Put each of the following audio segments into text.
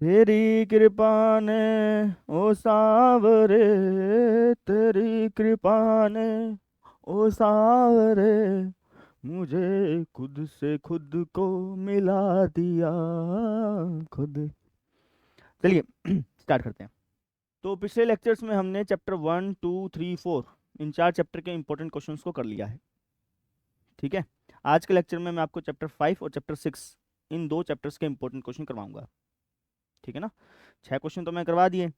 तेरी कृपा ने ओ सावरे, तेरी कृपा ने ओ सावरे, मुझे खुद से खुद को मिला दिया खुद। चलिए स्टार्ट करते हैं। तो पिछले लेक्चर्स में हमने चैप्टर 1, 2, 3, 4 इन 4 चैप्टर के इंपॉर्टेंट क्वेश्चंस को कर लिया है। ठीक है। आज के लेक्चर में मैं आपको चैप्टर 5 और चैप्टर 6 इन 2 चैप्टर्स के इंपॉर्टेंट क्वेश्चन करवाऊंगा। ठीक है ना। 6 क्वेश्चन तो मैं करवा दिए,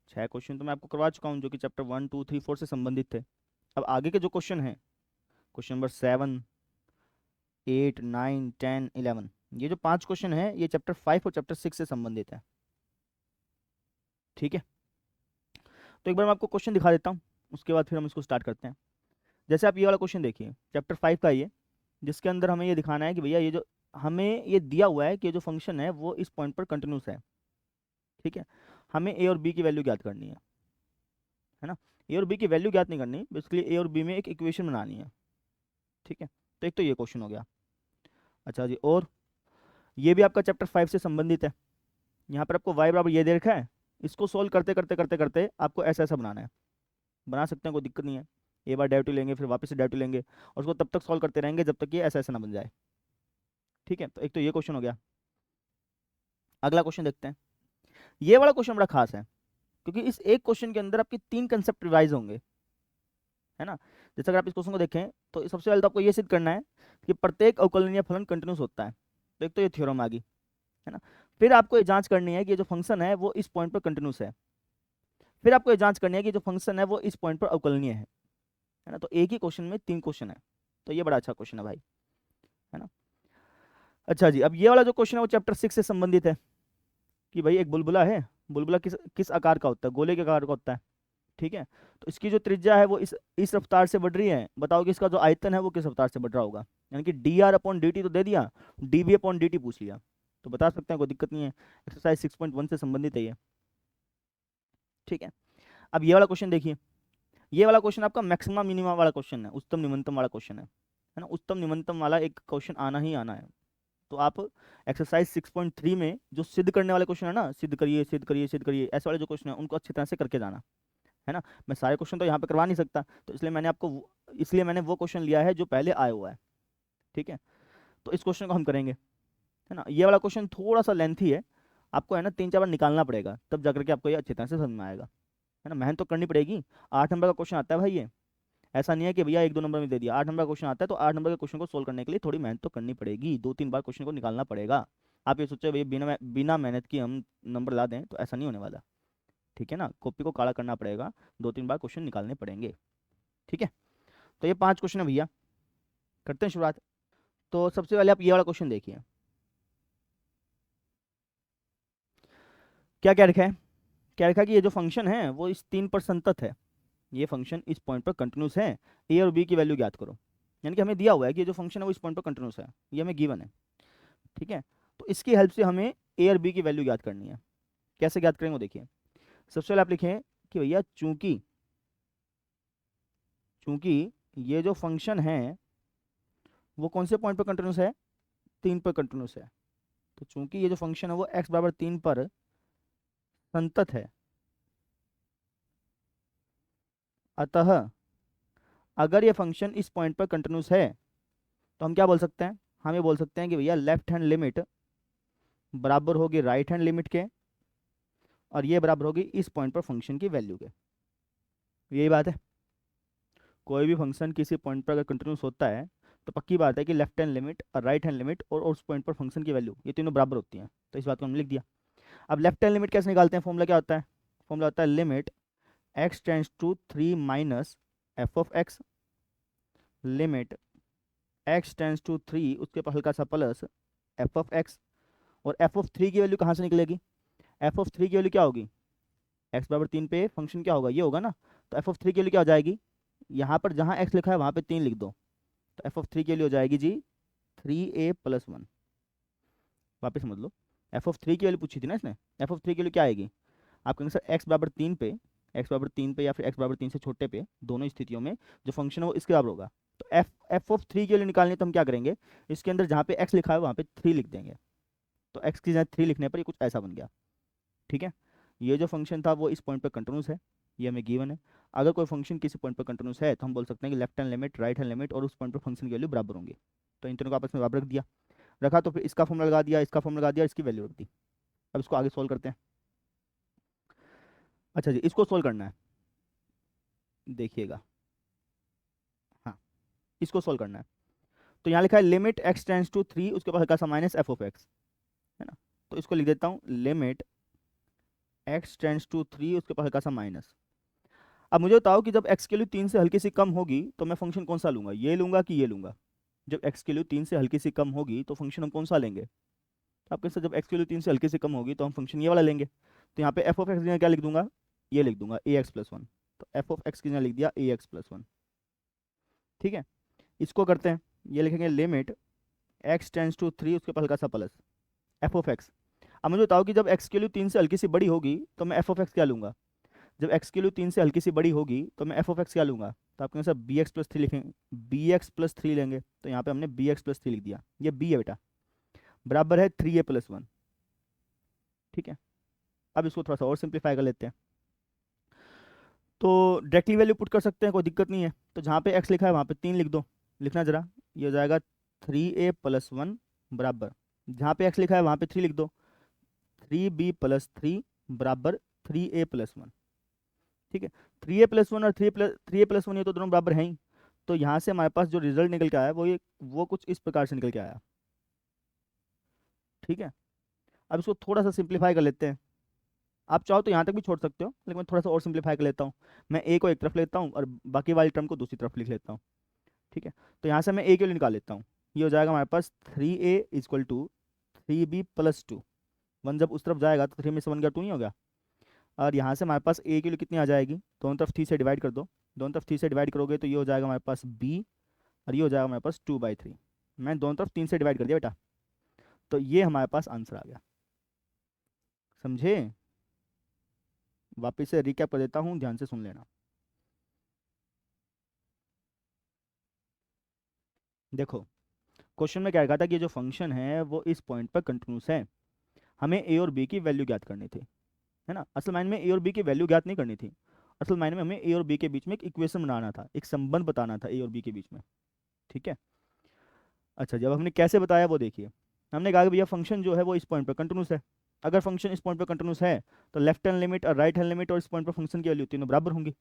6 क्वेश्चन तो मैं आपको करवा चुका हूँ जो कि चैप्टर 1, 2, 3, 4 से संबंधित थे। अब आगे के जो क्वेश्चन हैं, क्वेश्चन नंबर 7, 8, 9, 10, 11, ये जो 5 क्वेश्चन है ये चैप्टर 5 और चैप्टर 6 से संबंधित है। ठीक है। तो एक बार मैं आपको क्वेश्चन दिखा देता हूँ, उसके बाद फिर हम इसको स्टार्ट करते हैं। जैसे आप ये वाला क्वेश्चन देखिए, चैप्टर 5 का ये, जिसके अंदर हमें ये दिखाना है कि भैया ये जो हमें ये दिया हुआ है कि ये जो फंक्शन है वो इस पॉइंट पर कंटिन्यूस है। ठीक है। हमें ए और बी की वैल्यू ज्ञात करनी है ना। ए और बी की वैल्यू ज्ञात नहीं करनी, बेसिकली ए और बी में एक इक्वेशन बनानी है। ठीक है। तो एक तो ये क्वेश्चन हो गया। अच्छा जी, और ये भी आपका चैप्टर 5 से संबंधित है। यहाँ पर आपको y बराबर ये दे रखा है, इसको सोल्व करते करते करते करते आपको ऐसा ऐसा बनाना है। बना सकते हैं, कोई दिक्कत नहीं है। एक बार डेरिवेटिव लेंगे, फिर वापस से डेरिवेटिव लेंगे और उसको तब तक सॉल्व करते रहेंगे जब तक ये ऐसा ऐसा ना बन जाए। ठीक है। तो एक तो ये क्वेश्चन हो गया। अगला क्वेश्चन देखते हैं। ये वाला क्वेश्चन बड़ा खास है, क्योंकि इस एक क्वेश्चन के अंदर आपके 3 कंसेप्ट रिवाइज होंगे, है ना। जैसे अगर आप इस क्वेश्चन को देखें तो सबसे पहले तो आपको ये सिद्ध करना है कि प्रत्येक अवकलनीय फलन कंटिन्यूस होता है। तो एक तो ये थ्योरम आ गई, है ना। फिर आपको ये जांच करनी है कि ये जो फंक्शन है वो इस पॉइंट पर कंटिन्यूस है। फिर आपको ये जांच करनी है कि जो फंक्शन है वो इस पॉइंट पर अवकलनीय है ना। तो एक ही क्वेश्चन में 3 क्वेश्चन है, तो ये बड़ा अच्छा क्वेश्चन है भाई, है ना। अच्छा जी, अब ये वाला जो क्वेश्चन है वो चैप्टर 6 से संबंधित है कि भाई एक बुलबुला है, बुलबुला किस किस आकार का होता है, गोले के आकार का होता है। ठीक है। तो इसकी जो त्रिज्या है वो इस रफ्तार से बढ़ रही है, बताओ कि इसका जो आयतन है वो किस रफ्तार से बढ़ रहा होगा। यानी कि dr/dt तो दे दिया, dv/dt पूछ लिया, तो बता सकते हैं, कोई दिक्कत नहीं है। एक्सरसाइज 6.1 से संबंधित है ये। ठीक है। अब ये वाला क्वेश्चन देखिए, ये वाला क्वेश्चन आपका मैक्सिमम मिनिमम वाला क्वेश्चन है, उच्चतम निम्नतम वाला क्वेश्चन है ना। उच्चतम निम्नतम वाला एक क्वेश्चन आना ही आना है। तो आप एक्सरसाइज 6.3 में जो सिद्ध करने वाले क्वेश्चन है ना, सिद्ध करिए सिद्ध करिए सिद्ध करिए, ऐसे वाले जो क्वेश्चन है उनको अच्छी तरह से करके जाना, है ना। मैं सारे क्वेश्चन तो यहाँ पे करवा नहीं सकता, तो इसलिए मैंने वो क्वेश्चन लिया है जो पहले आया हुआ है। ठीक है। तो इस क्वेश्चन को हम करेंगे, है ना। ये वाला क्वेश्चन थोड़ा सा लेंथी है, आपको है ना 3-4 बार निकालना पड़ेगा, तब जाकर के आपको ये अच्छी तरह से समझ में आएगा, है ना। मेहनत तो करनी पड़ेगी। 8 नंबर का क्वेश्चन आता है भाई ये, ऐसा नहीं है कि भैया 1-2 नंबर में दे दिया। 8 नंबर का क्वेश्चन आता है, तो 8 नंबर के क्वेश्चन को सोल्व करने के लिए थोड़ी मेहनत तो करनी पड़ेगी, 2-3 बार क्वेश्चन को निकालना पड़ेगा। आप ये सोचो भैया बिना मेहनत की हम नंबर ला दें, तो ऐसा नहीं होने वाला। ठीक है ना, कॉपी को काला करना पड़ेगा, 2-3 बार क्वेश्चन निकालने पड़ेंगे। ठीक है। तो ये 5 क्वेश्चन है भैया, करते हैं शुरुआत। तो सबसे पहले आप ये वाला क्वेश्चन देखिए, क्या क्या लिखा है। क्या लिखा है कि ये जो फंक्शन है वो इस 3 पर संतत है, ये फंक्शन इस पॉइंट पर कंटिन्यूस है, ए और बी की वैल्यू ज्ञात करो। यानी कि हमें दिया हुआ है कि ये जो फंक्शन है वो इस पॉइंट पर कंटिन्यूस है, ये हमें गिवन है। ठीक है। तो इसकी हेल्प से हमें ए और बी की वैल्यू ज्ञात करनी है। कैसे ज्ञात करेंगे वो देखिए। सबसे पहले आप लिखें कि भैया चूंकि चूंकि ये जो फंक्शन है वो कौन से पॉइंट पर कंटिन्यूस है, 3 पर कंटिन्यूस है। तो चूंकि ये जो फंक्शन है वो x बराबर 3 पर संतत है, अतः अगर ये फंक्शन इस पॉइंट पर कंटिन्यूस है, तो हम क्या बोल सकते हैं, हम ये बोल सकते हैं कि भैया लेफ्ट हैंड लिमिट बराबर होगी राइट हैंड लिमिट के, और ये बराबर होगी इस पॉइंट पर फंक्शन की वैल्यू के। यही बात है। कोई भी फंक्शन किसी पॉइंट पर अगर कंटिन्यूस होता है, तो पक्की बात है कि लेफ्ट हैंड लिमिट और राइट हैंड लिमिट और उस पॉइंट पर फंक्शन की वैल्यू ये तीनों बराबर होती हैं। तो इस बात को हमने लिख दिया। अब लेफ्ट हैंड लिमिट कैसे निकालते हैं, फॉर्मूला क्या होता है, फॉर्मूला होता है limit x tends to 3 minus F of X, limit x tends to 3 उसके पर हल्का सा प्लस एफ ऑफ एक्स। और एफ ऑफ 3 की वैल्यू कहाँ से निकलेगी, एफ ऑफ 3 की वैल्यू क्या होगी, x बराबर 3 पे फंक्शन क्या होगा, ये होगा ना। तो एफ ऑफ 3 की वैल्यू क्या हो जाएगी, यहाँ पर जहाँ x लिखा है वहाँ पे 3 लिख दो, तो एफ ऑफ 3 की वैल्यू हो जाएगी जी 3a+1। वापस समझ लो, एफ ऑफ 3 की वैल्यू पूछी थी ना इसने, एफ ऑफ 3 की वैल्यू क्या आएगी, आप कहेंगे सर x बराबर 3 पे या फिर x बराबर 3 से छोटे पे, दोनों स्थितियों में जो फंक्शन है वो इसके बराबर होगा। तो एफ ऑफ 3 की वैल्यू निकालनी है, तो हम क्या करेंगे, इसके अंदर जहाँ पे x लिखा है वहाँ पे 3 लिख देंगे। तो एक्स की जगह 3 लिखने पर ये कुछ ऐसा बन गया। ठीक है, ये जो फंक्शन था वो इस पॉइंट पर कंटिन्यूस है, ये हमें गिवन है। अगर कोई फंक्शन किसी पॉइंट पर कंटिन्यूस है तो हम बोल सकते हैं कि left hand limit, right hand limit और उस पॉइंट पर फंक्शन की वैल्यू बराबर होंगी। तो इन तीनों को आपस में बराबर रख दिया, रखा तो फिर इसका फॉर्मूला लगा दिया, इसका फॉर्मूला लगा दिया, इसकी वैल्यू रख दी। अब इसको आगे सोल्व करते हैं। अच्छा जी, इसको सोल्व करना है, देखिएगा। हाँ, इसको सोल्व करना है। तो यहाँ लिखा है लिमिट एक्स टेंड्स टू 3, उसके बाद हल्का सा माइनस एफ ऑफ एक्स, है ना। तो इसको लिख देता हूँ लिमिट एक्स टेंड्स टू 3, उसके बाद हल्का सा माइनस। अब मुझे बताओ कि जब एक्स की वैल्यू 3 से हल्की सी कम होगी तो मैं फंक्शन कौन सा लूंगा, ये लूंगा कि ये लूंगा। जब एक्स की वैल्यू 3 से हल्की सी कम होगी तो फंक्शन हम कौन सा लेंगे। तो आप कैसे, जब एक्स की वैल्यू 3 से हल्की सी कम होगी तो हम फंक्शन ये वाला लेंगे। तो यहाँ पे एफ ऑफ एक्स की जगह क्या लिख दूंगा, ये लिख दूंगा ए एक्स प्लस वन। तो एफ ऑफ एक्स की जगह लिख दिया ए एक्स प्लस वन। ठीक है, इसको करते हैं, ये लिखेंगे लिमिट एक्स टेंस टू 3, उसके पास हल्का सा प्लस एफ ऑफ एक्स। अब मुझे बताओ कि जब एक्स की वैल्यू 3 से हल्की सी बड़ी होगी तो मैं एफ ऑफ एक्स क्या लूंगा। जब एक्स की वैल्यू 3 से हल्की सी बड़ी होगी तो मैं एफ ऑफ एक्स क्या लूंगा। तो आपके sir B X plus three लिखेंगे, बी एक्स प्लस थ्री लेंगे। तो यहाँ पे हमने बी एक्स प्लस थ्री लिख दिया, ये बी है बेटा, बराबर है 3a+1। ठीक है, अब इसको थोड़ा सा और सिंप्लीफाई कर लेते हैं। तो डायरेक्टली वैल्यू पुट कर सकते हैं, कोई दिक्कत नहीं है। तो जहाँ पे एक्स लिखा है वहाँ पे 3 लिख दो, लिखना जरा, ये हो जाएगा 3a+1 बराबर, जहाँ पे एक्स लिखा है वहाँ पे 3 लिख दो, 3b+3 बराबर 3a+1। ठीक है, 3a+1 और 3a+1 ये तो दोनों बराबर हैं ही। तो यहाँ से हमारे पास जो रिजल्ट निकल के आया वो कुछ इस प्रकार से निकल के आया। ठीक है, अब इसको थोड़ा सा सिंप्लीफाई कर लेते हैं। आप चाहो तो यहाँ तक भी छोड़ सकते हो, लेकिन मैं थोड़ा सा और सिंप्लीफाई कर लेता हूँ। मैं ए को एक तरफ लेता हूँ और बाकी वाली टर्म को दूसरी तरफ लिख लेता हूँ। ठीक है, तो यहाँ से मैं ए के लिए निकाल लेता हूँ, ये हो जाएगा हमारे पास 3a = 3b+2। वन जब उस तरफ जाएगा तो 3 में से 1 गया 2 नहीं हो गया। और यहाँ से हमारे पास ए के लिए कितनी आ जाएगी, दोनों तरफ 3 से डिवाइड कर दो, दोनों तरफ 3 से डिवाइड करोगे तो ये हो जाएगा हमारे पास b, और ये हो जाएगा हमारे पास 2/3। मैं दोनों तरफ 3 से डिवाइड कर दिया बेटा, तो ये हमारे पास आंसर आ गया। समझे, वापस से रिकैप कर देता हूँ, ध्यान से सुन लेना। देखो, क्वेश्चन में क्या कहा था कि ये जो फंक्शन है वो इस पॉइंट पर कंटिन्यूस है, हमें ए और बी की वैल्यू ज्ञात करनी थी, है ना। असल मायने में ए और बी की वैल्यू ज्ञात नहीं करनी थी, असल मायने में हमें ए और बी के बीच में एक इक्वेशन बनाना था, एक संबंध बताना था ए और बी के बीच में। ठीक है, अच्छा, जब हमने कैसे बताया वो देखिए। हमने कहा कि भैया फंक्शन जो है वो इस पॉइंट पर कंटिन्यूस है। अगर फंक्शन इस पॉइंट पर कंटिन्यूस है तो लेफ्ट हैंड लिमिट और राइट हैंड लिमिट और इस पॉइंट पर फंक्शन की वैल्यू तीनों बराबर होंगी,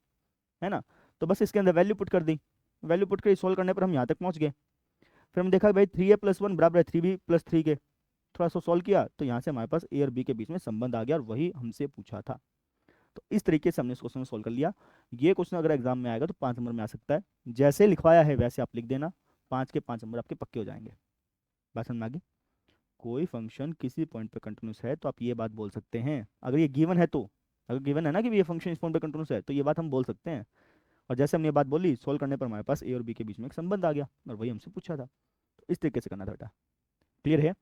है ना। तो बस इसके अंदर वैल्यू पुट कर दी, वैल्यू पुट कर सोल्व करने पर हम यहाँ तक पहुँच गए। फिर हम देखा भाई 3a+1 बराबर है 3b+3 के, थोड़ा सा सॉल्व किया तो यहाँ से हमारे पास ए और बी के बीच में संबंध आ गया, और वही हमसे पूछा था। तो इस तरीके से हमने इस क्वेश्चन में सॉल्व कर लिया। ये क्वेश्चन अगर एग्जाम में आएगा तो 5 नंबर में आ सकता है, जैसे लिखवाया है वैसे आप लिख देना, 5 के 5 नंबर आपके पक्के हो जाएंगे। बात समझ में आ गई। कोई फंक्शन किसी पॉइंट पे कंटिन्यूस है तो आप ये बात बोल सकते हैं, अगर ये गिवन है तो, अगर गिवन है ना कि ये फंक्शन इस पॉइंट पे कंटिन्यूस है तो ये बात हम बोल सकते हैं। और जैसे हमने ये बात बोली, सोल्व करने पर हमारे पास ए और बी के बीच में एक संबंध आ गया, और वही हमसे पूछा था। तो इस तरीके से करना था बेटा, क्लियर है।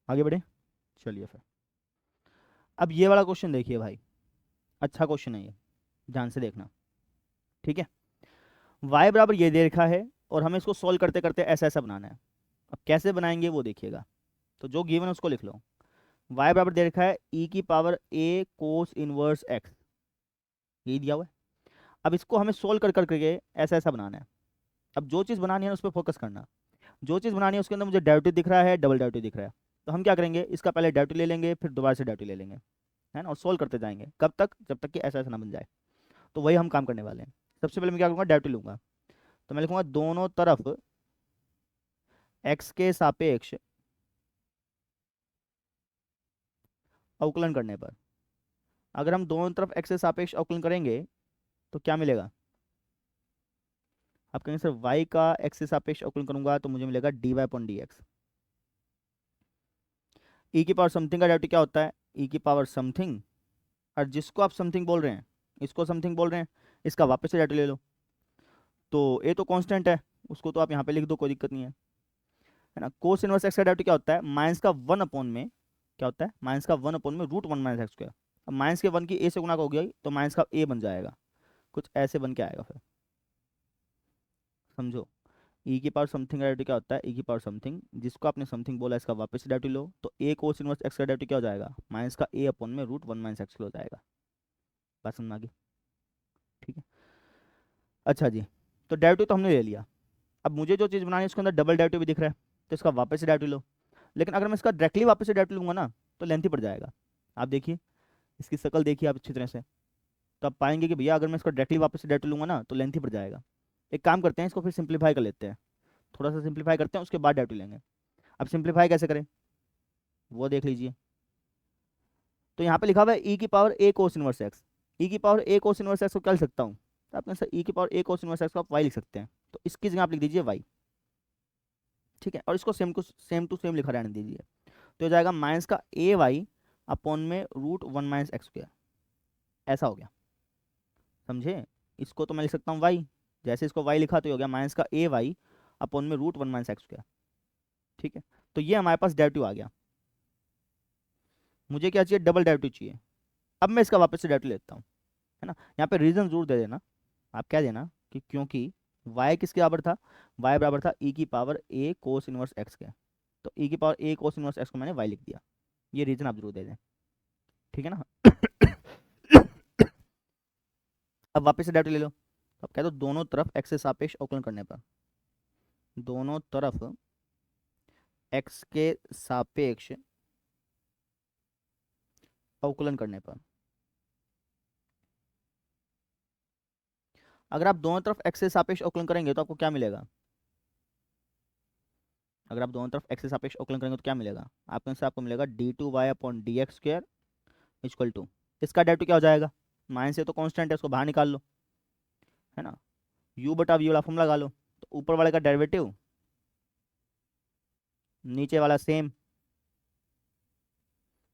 आगे बढ़े, चलिए फिर। अब ये वाला क्वेश्चन देखिए भाई, अच्छा क्वेश्चन है ये, ध्यान से देखना। ठीक है, y बराबर ये दे रखा है और हमें इसको सोल्व करते करते ऐसा ऐसा बनाना है। अब कैसे बनाएंगे वो देखिएगा। तो जो गिवन है उसको लिख लो, y बराबर दे रखा है e⁻a cos इनवर्स x, ये दिया हुआ है। अब इसको हमें सोल्व कर करके ऐसा ऐसा बनाना है। अब जो चीज़ बनानी है उस पर फोकस करना, जो चीज़ बनानी है उसके अंदर मुझे डेरिवेटिव दिख रहा है, डबल डेरिवेटिव दिख रहा है, तो हम क्या करेंगे, इसका पहले डेरिवेटिव ले लेंगे, फिर दोबारा से डेरिवेटिव ले लेंगे, है ना, और सोल्व करते जाएंगे। कब तक, जब तक कि ऐसा ऐसा ना बन जाए। तो वही हम काम करने वाले हैं। सबसे पहले मैं क्या करूँगा, डेरिवेटिव लूंगा। तो मैं लिखूंगा दोनों तरफ x के सापेक्ष अवकलन करने पर, अगर हम दोनों तरफ x के सापेक्ष अवकलन करेंगे तो क्या मिलेगा। आप कहेंगे सर y का x के सापेक्ष अवकलन करूंगा तो मुझे मिलेगा dy/dx। e की पावर समथिंग का डेरिवेटिव क्या होता है, e की पावर समथिंग, और जिसको आप समथिंग बोल रहे हैं, इसको समथिंग बोल रहे हैं, इसका वापस से डेरिवेटिव ले लो। तो ए तो कांस्टेंट है, उसको तो आप यहाँ पे लिख दो, कोई दिक्कत नहीं है ना। कोस इनवर्स एक्स का डेरिवेटिव क्या होता है, माइनस का 1 में क्या होता है, माइनस का 1 में √1 - x²। अब माइनस के 1 की ए से गुणा हो गया तो माइनस का ए बन जाएगा, कुछ ऐसे बन के आएगा फिर, समझो। ई की पावर समथिंग का डेरिवेटिव क्या होता है, ई की पावर समथिंग, जिसको आपने समथिंग बोला इसका वापस से डेरिवेटिव लो, तो ए कोस इनवर्स एक्स का डेरिवेटिव क्या हो जाएगा, माइनस का ए अपॉन में रूट वन माइनस एक्स हो जाएगा। बात समझ में आ गई? ठीक है। अच्छा जी, तो डेरिवेटिव तो हमने ले लिया। अब मुझे जो चीज़ बनानी है उसके अंदर डबल डेरिवेटिव भी दिख रहा है, तो इसका वापस से डेरिवेटिव लो। लेकिन अगर मैं इसका डायरेक्टली वापस से डेरिवेटिव लूंगा ना, तो लेंथी पड़ जाएगा। आप देखिए, इसकी शक्ल देखिए आप अच्छी तरह से, तो आप पाएंगे कि भैया अगर मैं इसको डायरेक्टली वापस से डेरिवेटिव लूंगा ना तो लेंथी पड़ जाएगा। एक काम करते हैं, इसको फिर सिंप्लीफाई कर लेते हैं, थोड़ा सा सिंप्लीफाई करते हैं, उसके बाद डेरिवेटिव लेंगे। अब सिंप्लीफाई कैसे करें वो देख लीजिए। तो यहाँ पे लिखा हुआ है ई की पावर ए कोस इनवर्स एक्स। ई की पावर ए कोस इनवर्स एक्स को क्या लिख सकता हूँ, तो आपने सर ई की पावर ए कोस इनवर्स एक्स को आप वाई लिख सकते हैं, तो इसकी जगह आप लिख दीजिए वाई। ठीक है, और इसको सेम टू सेम लिखा रहने दीजिए, तो हो जाएगा माइनस का ए वाई अपॉन में root one minus x square. ऐसा हो गया, समझे? इसको तो मैं लिख सकता हूँ वाई, जैसे इसको वाई लिखा तो ये हो गया माइनस का ए वाई अपॉन में root one minus x square. ठीक है, तो ये हमारे पास डेरिवेटिव आ गया। मुझे क्या चाहिए, डबल डेरिवेटिव चाहिए। अब मैं इसका वापस से डेरिवेटिव लेता हूँ, है ना। यहाँ पे रीजन जरूर दे देना, आप क्या देना कि क्योंकि y किसके बराबर था, y बराबर था e की power a cos inverse x के, तो e की power a cos inverse x को मैंने y लिख दिया। ये रीजन आप जरूर दे दें, ठीक है ना। अब वापस से डेरिवेटिव ले लो, तो अब कह दो दोनों तरफ x से सापेक्ष अवकलन करने पर, दोनों तरफ x के सापेक्ष अवकलन करने पर, अगर आप दोनों तरफ x से सापेक्ष अवकलन करेंगे तो आपको क्या मिलेगा, अगर आप दोनों तरफ x से सापेक्ष अवकलन करेंगे तो क्या मिलेगा, आपके आंसर आपको मिलेगा D two Y upon D X square equal to, इसका डेरिवेटिव क्या हो जाएगा, माइनस से तो कांस्टेंट है उसको बाहर निकाल लो, है ना, u बटा वी वाला फॉर्मूला लगा लो, तो ऊपर वाले का डेरिवेटिव नीचे वाला सेम,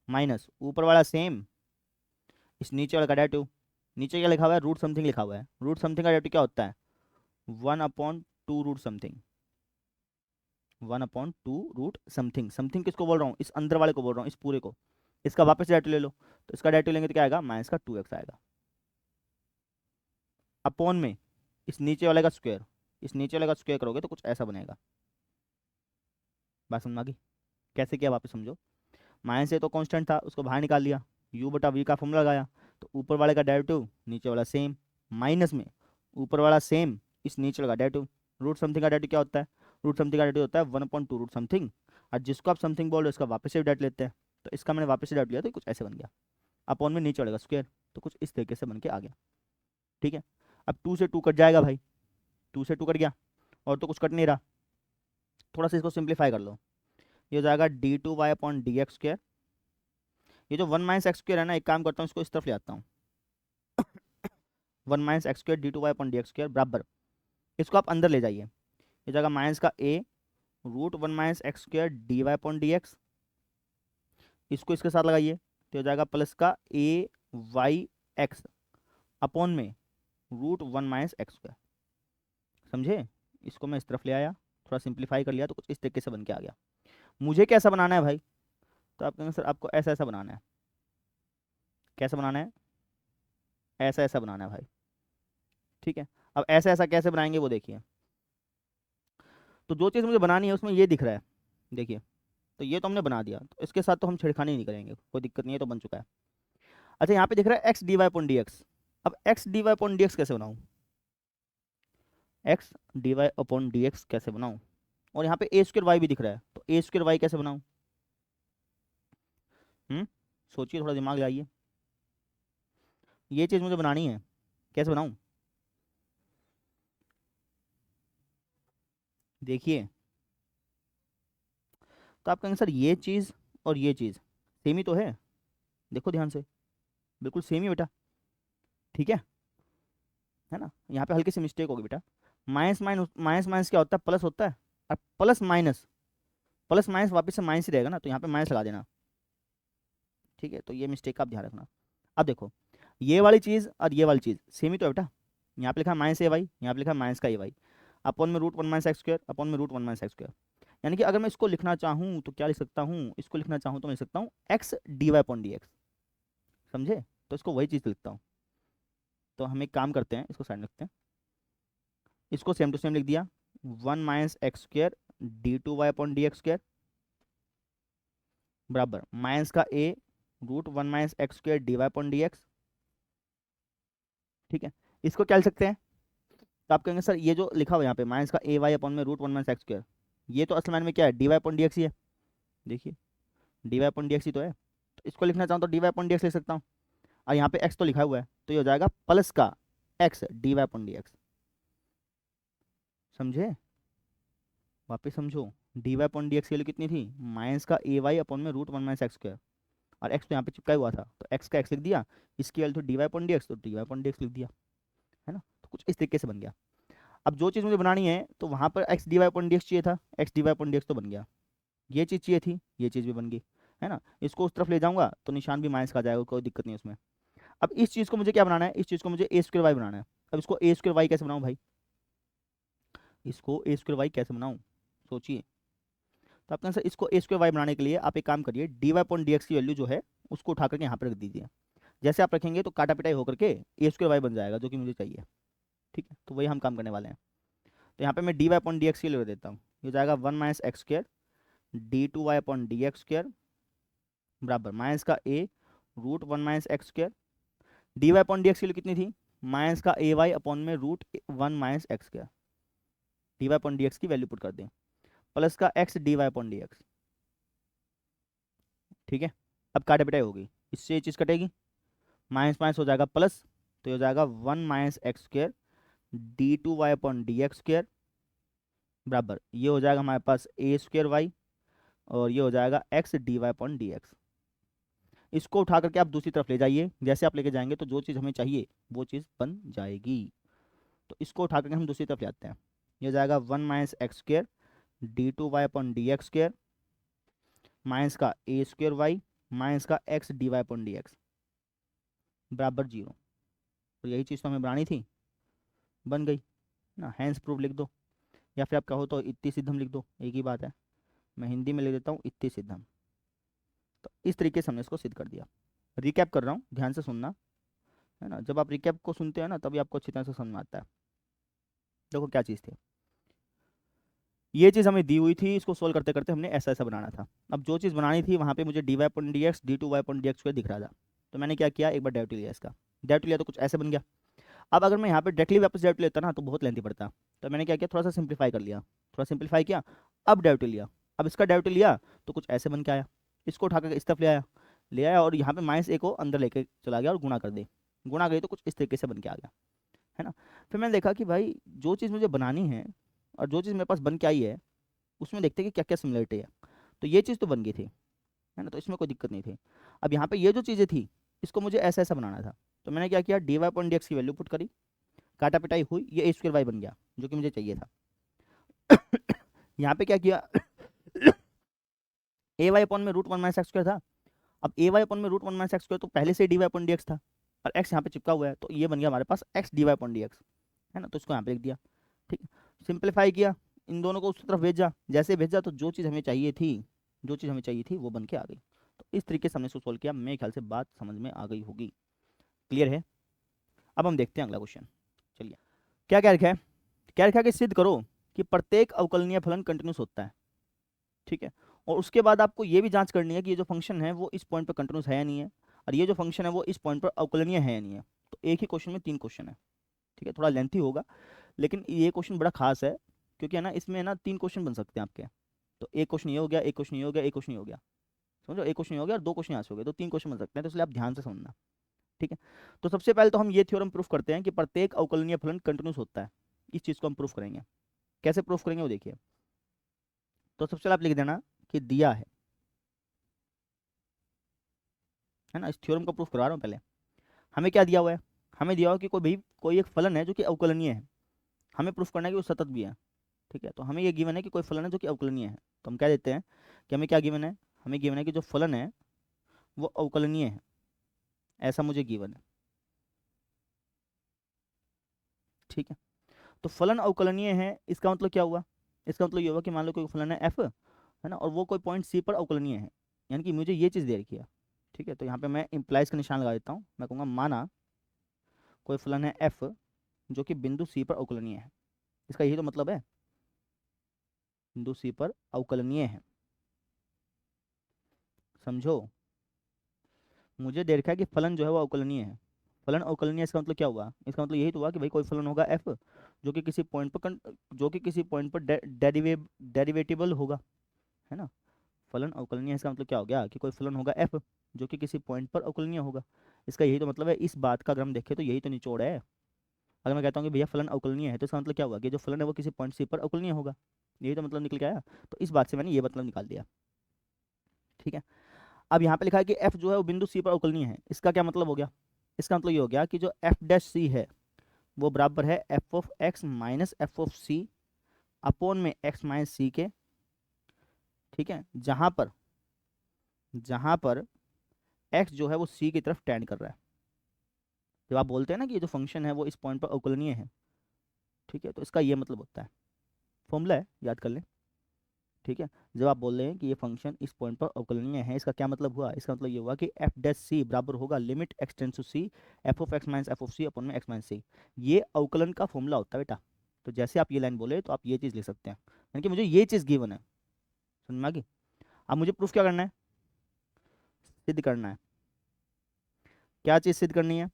माइनस ऊपर वाला सेम इस नीचे वाले का डेरिवेटिव, नीचे क्या लिखा हुआ है, रूट समथिंग लिखा हुआ है, रूट समथिंग का डेरिवेटिव क्या होता है, one upon two root something, one upon two root something, something किसको बोल रहा हूँ, इस अंदर वाले को बोल रहा हूँ, इस पूरे को। इसका वापस डेरिवेटिव ले लो, तो इसका डेरिवेटिव लेंगे तो क्या आएगा, माइनस का टू एक्स आएगा, अपॉन में इस नीचे वाले का स्क्वायर, इस नीचे वाले का स्क्वायर करोगे तो कुछ ऐसा बनेगा। बात समझ आ गई? कैसे किया वापस समझो, माइनस से तो कांस्टेंट था उसको बाहर निकाल लिया, u बटा वी का फॉर्मूला लगाया, तो ऊपर वाले का डेरिवेटिव नीचे वाला सेम, माइनस में ऊपर वाला सेम इस नीचे वाला डेरिवेटिव, रूट समथिंग का डेरिवेटिव क्या होता है, रूट समथिंग का डेरिवेटिव होता है one upon two root something, और जिसको आप समथिंग बोल रहे हो इसका वापस से डेरिवेटिव लेते हैं, तो इसका मैंने वापस से डेरिवेटिव लिया तो कुछ ऐसे बन गया, अपॉन में नीचे वाले का स्क्वायर, तो कुछ इस तरीके से बन के आ गया। ठीक है, अब टू से टू कट जाएगा भाई, टू से टू कट गया, और तो कुछ कट नहीं रहा, थोड़ा सा इसको सिंप्लीफाई कर लो, ये हो जाएगा D two Y upon D X square, ये जो वन माइनस एक्स स्क्वायर है ना, एक काम करता हूँ इसको इस तरफ ले आता हूँ, one minus x square D two Y upon D X square बराबर, इसको आप अंदर ले जाइए, ये जगह माइनस का a root one minus x square d Y upon D x, इसको इसके साथ लगाइए तो हो जाएगा प्लस का ए वाई एक्स अपॉन में root one minus x square, समझे। इसको मैं इस तरफ ले आया, थोड़ा सिंप्लीफाई कर लिया तो कुछ इस तरीके से बन के आ गया। मुझे कैसा बनाना है भाई, तो आप कहेंगे सर आपको ऐसा ऐसा बनाना है, कैसा बनाना है, ऐसा ऐसा बनाना है भाई। ठीक है, अब ऐसा ऐसा कैसे बनाएंगे वो देखिए, तो जो चीज़ मुझे बनानी है उसमें ये दिख रहा है, देखिए, तो ये तो हमने बना दिया, तो इसके साथ तो हम छेड़खानी नहीं करेंगे, कोई दिक्कत नहीं है, तो बन चुका है। अच्छा, यहाँ पे दिख रहा है x D Y upon D x, अब x D Y upon D x कैसे बनाऊँ, x D Y upon D x कैसे बनाऊँ, और यहाँ पे ए स्क्र वाई भी दिख रहा है, तो ए स्क्र वाई कैसे बनाऊँ, सोचिए, थोड़ा दिमाग लगाइए, ये चीज़ मुझे बनानी है, कैसे बनाऊँ, देखिए, तो आप कहेंगे सर ये चीज़ और ये चीज़ सेम ही तो है, देखो ध्यान से, बिल्कुल सेम ही बेटा, ठीक है ना, यहाँ पे हल्की सी मिस्टेक होगी बेटा, माइनस माइनस माइनस माइनस क्या होता है, प्लस होता है, और प्लस माइनस वापस से माइनस ही रहेगा ना, तो यहाँ पे माइनस लगा देना, ठीक है, तो ये मिस्टेक का आप ध्यान रखना। अब देखो, ये वाली चीज़ और ये वाली चीज़ सेम ही तो है बेटा, यहाँ पे लिखा है माइनस ए वाई, यहाँ पे लिखा है माइनस का ए वाई, अपॉन में root one minus x square, upon में root one minus x square, यानी कि अगर मैं इसको लिखना चाहूँ तो क्या लिख सकता हूँ, इसको लिखना चाहूँ तो मैं लिख सकता हूँ X D Y upon D X, समझे, तो इसको वही चीज़ लिखता हूँ। तो हम एक काम करते हैं, इसको साइड में रखते हैं, इसको सेम टू सेम लिख दिया, one minus x square D two Y upon D x square बराबर माइनस का a root one minus x square d Y upon D x. ठीक है, इसको क्या लिख सकते हैं? तो आप कहेंगे सर ये जो लिखा हुआ है यहाँ पे माइनस का ए वाई अपॉन में root one minus x square, ये तो असल में क्या है, d Y upon D x ही है। देखिए d Y upon D x ही तो है, तो इसको लिखना चाहूँ तो d Y upon D x लिख सकता हूँ। और यहाँ पे एक्स तो लिखा हुआ है, तो ये हो जाएगा प्लस का x D Y upon D X. समझे? वापिस समझो, D Y upon D x की वैल्यू कितनी थी, माइनस का ए वाई अपॉन में root one minus x square, और एक्स तो यहाँ पे चिपका हुआ था, तो एक्स का एक्स लिख दिया, इसकी वैल्यू तो d Y upon D x, तो d Y upon D x लिख दिया, है ना। तो कुछ इस तरीके से बन गया। अब जो चीज़ मुझे बनानी है तो वहाँ पर X D Y upon D X चाहिए था, X D Y upon D x तो बन गया। ये चीज़ चाहिए थी, ये चीज़ भी बन गई, है ना। इसको उस तरफ ले जाऊंगा तो निशान भी माइनस का आ जाएगा, कोई दिक्कत नहीं उसमें। अब इस चीज़ को मुझे क्या बनाना है, इस चीज़ को मुझे ए स्क्र वाई बनाना है। अब इसको ए स्क्र वाई कैसे बनाऊँ भाई, इसको ए स्क्र वाई कैसे बनाऊँ, सोचिए। तो आपके आंसर इसको ए स्क्र वाई बनाने के लिए आप एक काम करिए, D Y upon D x की वैल्यू जो है उसको उठा करके यहाँ पर रख दीजिए। जैसे आप रखेंगे तो काटा पिटाई होकर के ए स्क्र वाई बन जाएगा, जो कि मुझे चाहिए। ठीक है, तो वही हम काम करने वाले हैं। तो यहाँ पे मैं d Y upon D x की वैल्यू देता हूँ, ये हो जाएगा one minus x square D two Y upon D x square बराबर माइनस का a root one minus x square. D Y upon D x की वैल्यू कितनी थी, माइनस का ए वाई अपॉन में root one minus x square. D Y upon D x की value put कर दें, प्लस का x D Y upon D x. ठीक है, अब काटे पिटाई होगी, इससे ये चीज़ कटेगी, माइनस माइनस हो जाएगा प्लस, तो ये हो जाएगा one minus x square D two Y upon D x square बराबर ये हो जाएगा हमारे पास ए स्क्र वाई, और ये हो जाएगा X D Y upon D x. इसको उठा करके आप दूसरी तरफ ले जाइए, जैसे आप लेके जाएंगे तो जो चीज़ हमें चाहिए वो चीज़ बन जाएगी। तो इसको उठा करके हम दूसरी तरफ ले आते हैं, ये हो जाएगा one minus x square D two Y upon D x square minus का ए स्क्र वाई माइनस का x D Y upon D X बराबर जीरो। तो यही चीज़ तो हमें बनानी थी, बन गई ना। हैंस प्रूफ लिख दो, या फिर आप कहो तो इत्ती सिद्धम लिख दो, एक ही बात है। मैं हिंदी में लिख देता हूँ इत्ती सिद्धम। तो इस तरीके से हमने इसको सिद्ध कर दिया। रिकैप कर रहा हूँ, ध्यान से सुनना, है ना। जब आप रिकैप को सुनते हैं ना तभी आपको अच्छी तरह से समझ में आता है। देखो क्या चीज़ थी, ये चीज़ हमें दी हुई थी, इसको सोल्व करते करते हमने ऐसा ऐसा बनाना था। अब जो चीज़ बनानी थी वहाँ पे मुझे D Y upon D X D two Y upon D X दिख रहा था, तो मैंने क्या किया, एक बार डेरिवेटिव लिया इसका, डेरिवेटिव लिया तो कुछ ऐसे बन गया। अब अगर मैं यहाँ पे डायरेक्टली वापस डेरिवेटिव लेता ना तो बहुत लेंथी पड़ता, तो मैंने क्या किया, थोड़ा सा सिंप्लीफाई कर लिया, थोड़ा सिंप्लीफाई किया, अब डेरिवेटिव लिया। अब इसका डेरिवेटिव लिया तो कुछ ऐसे बन के आया, इसको उठा कर इस तरफ ले आया और यहाँ पे माइनस ए को अंदर लेके चला गया और गुणा कर दे, गुणा गई तो कुछ इस तरीके से बन के आ गया, है ना। फिर मैंने देखा कि भाई जो चीज़ मुझे बनानी है और जो चीज़ मेरे पास बन के आई है उसमें देखते हैं कि क्या क्या सिमिलरिटी है। तो ये चीज़ तो बन गई थी, है ना, तो इसमें कोई दिक्कत नहीं थी। अब यहाँ पे ये जो चीज़ें थी इसको मुझे ऐसा ऐसा बनाना था, तो मैंने क्या किया, D Y upon D x की वैल्यू पुट करी, काटा पिटाई हुई, ये ए स्क्र वाई बन गया जो कि मुझे चाहिए था। यहाँ पे क्या किया, ए वाई अपॉन में root one minus x square था। अब ए वाई अपॉन में root one minus x square तो पहले से D Y upon D X था, और एक्स यहाँ पे चिपका हुआ है, तो ये बन गया हमारे पास x D Y upon D x, है ना। तो इसको यहाँ पे लिख दिया, ठीक है। सिंप्लीफाई किया, इन दोनों को उस तरफ भेजा, जैसे भेजा तो जो चीज़ हमें चाहिए थी, जो चीज़ हमें चाहिए थी वो बन के आ गई। तो इस तरीके से हमने इसको सोल्व किया, मेरे ख्याल से बात समझ में आ गई होगी, क्लियर है। अब हम देखते हैं अगला क्वेश्चन, चलिए। क्या क्या लिखा है, क्या लिखा है कि सिद्ध करो कि प्रत्येक अवकलनीय फलन कंटिन्यूस होता है, ठीक है। और उसके बाद आपको ये भी जांच करनी है कि ये जो फंक्शन है वो इस पॉइंट पर कंटिन्यूस है या नहीं है, और ये जो फंक्शन है वो इस पॉइंट पर अवकलनीय है या नहीं है। तो एक ही क्वेश्चन में 3 क्वेश्चन है, ठीक है। थोड़ा लेंथी होगा लेकिन ये क्वेश्चन बड़ा खास है, क्योंकि है ना इसमें ना 3 क्वेश्चन बन सकते हैं आपके। तो एक क्वेश्चन ये हो गया, एक क्वेश्चन ये हो गया, एक क्वेश्चन ये हो गया, समझो, एक क्वेश्चन ये हो गया और 2 क्वेश्चन यहाँ से हो गए, तो 3 क्वेश्चन बन सकते हैं, तो इसलिए आप ध्यान से समझना, ठीक है। तो सबसे पहले तो हम ये थ्योरम प्रूफ करते हैं कि प्रत्येक अवकलनीय फलन कंटिन्यूस होता है। इस चीज़ को हम प्रूफ करेंगे, कैसे प्रूफ करेंगे वो देखिए। तो सबसे पहले आप लिख देना कि दिया है ना, इस थ्योरम को प्रूफ करवा रहा हूँ पहले। हमें क्या दिया हुआ है, हमें दिया हुआ कि कोई भी कोई एक फलन है जो कि अवकलनीय है, हमें प्रूफ करना है कि वो सतत भी है, ठीक है। तो हमें ये गिवन है कि कोई फलन है जो कि अवकलनीय है, तो हम क्या देते हैं कि हमें क्या गिवन है, हमें गिवन है कि जो फलन है वो अवकलनीय है, ऐसा मुझे गिवन है, ठीक है। तो फलन अवकलनीय है, इसका मतलब क्या हुआ, इसका मतलब ये हुआ कि मान लो कोई फलन है एफ, है ना, और वो कोई पॉइंट सी पर अवकलनीय है, यानी कि मुझे ये चीज़ दे रखी है, ठीक है। तो यहाँ पे मैं इम्प्लाइज का निशान लगा देता हूँ, मैं कहूँगा माना कोई फलन है एफ जो कि बिंदु सी पर अवकलनीय है, इसका यही तो मतलब है, बिंदु सी पर अवकलनीय है। समझो, मुझे दे रखा है कि फलन जो है वो अवकलनीय है। फलन अवकलनीय, इसका मतलब क्या हुआ? इसका मतलब यही तो हुआ कि भाई कोई फलन होगा f जो कि किसी पॉइंट पर जो कि किसी पॉइंट पर डेरिवेटिबल होगा, है ना। फलन अवकलनीय, इसका मतलब क्या हो गया कि कोई फलन होगा f जो कि किसी पॉइंट पर अवकलनीय होगा। इसका यही तो मतलब है। इस बात का अगर हम देखें तो यही तो निचोड़ है। अगर मैं कहता हूँ कि भैया फलन अवकलनीय है तो इसका मतलब क्या हुआ कि जो फलन है वो किसी पॉइंट सी पर अवकलनीय होगा। यही तो मतलब निकल के आया। तो इस बात से मैंने ये मतलब निकाल दिया। ठीक है। अब यहाँ पे लिखा है कि f जो है वो बिंदु सी पर अवकलनीय है। इसका क्या मतलब हो गया? इसका मतलब ये हो गया कि जो f डैश सी है वो बराबर है F of x minus F of C upon में एक्स माइनस सी के। ठीक है। जहां पर x जो है वो c की तरफ टेंड कर रहा है। जब आप बोलते हैं ना कि ये जो फंक्शन है वो इस पॉइंट पर अवकलनीय है, ठीक है, तो इसका ये मतलब होता है। फॉर्मूला है, याद कर लें। ठीक है। जब आप बोल रहे हैं कि ये फंक्शन इस पॉइंट पर अवकलनीय है, इसका क्या मतलब हुआ? इसका मतलब ये हुआ कि एफ डैश सी बराबर होगा limit x tends to C F of x minus F of C upon में एक्स माइनस सी। ये अवकलन का फॉर्मूला होता है बेटा। तो जैसे आप ये लाइन बोले तो आप ये चीज़ लिख सकते हैं, यानी कि मुझे ये चीज़ गिवन है। समझ में आ गई? अब मुझे प्रूफ क्या करना है? सिद्ध करना है। क्या चीज़ सिद्ध करनी है?